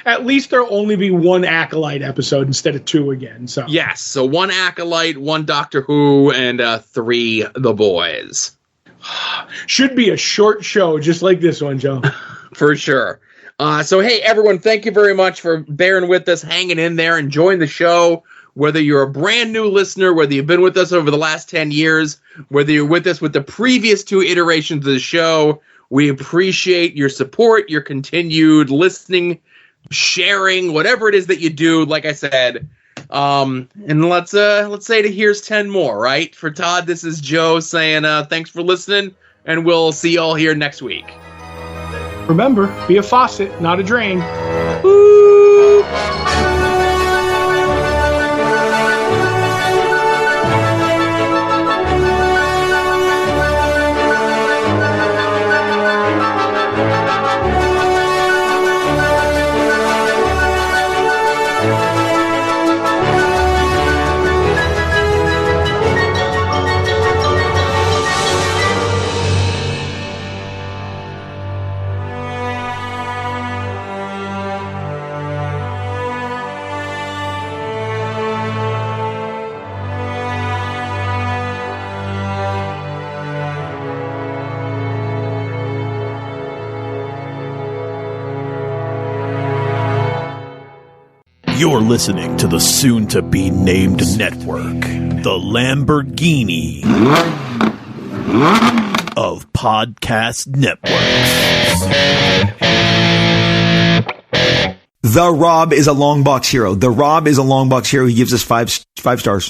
At least there'll only be 1 Acolyte episode instead of 2 again. So yes. So 1 Acolyte, 1 Doctor Who, and 3 The Boys. Should be a short show just like this one, Joe. For sure. So, hey, everyone, thank you very much for bearing with us, hanging in there, enjoying the show. Whether you're a brand new listener, whether you've been with us over the last 10 years, whether you're with us with the previous 2 iterations of the show, we appreciate your support, your continued listening, sharing, whatever it is that you do. Like I said, and let's say to here's 10 more, right? For Todd, this is Joe saying thanks for listening, and we'll see y'all here next week. Remember, be a faucet, not a drain. Woo! You're listening to the soon-to-be-named network, the Lamborghini of podcast networks. The Rob is a Longbox hero. The Rob is a Longbox hero. He gives us five stars.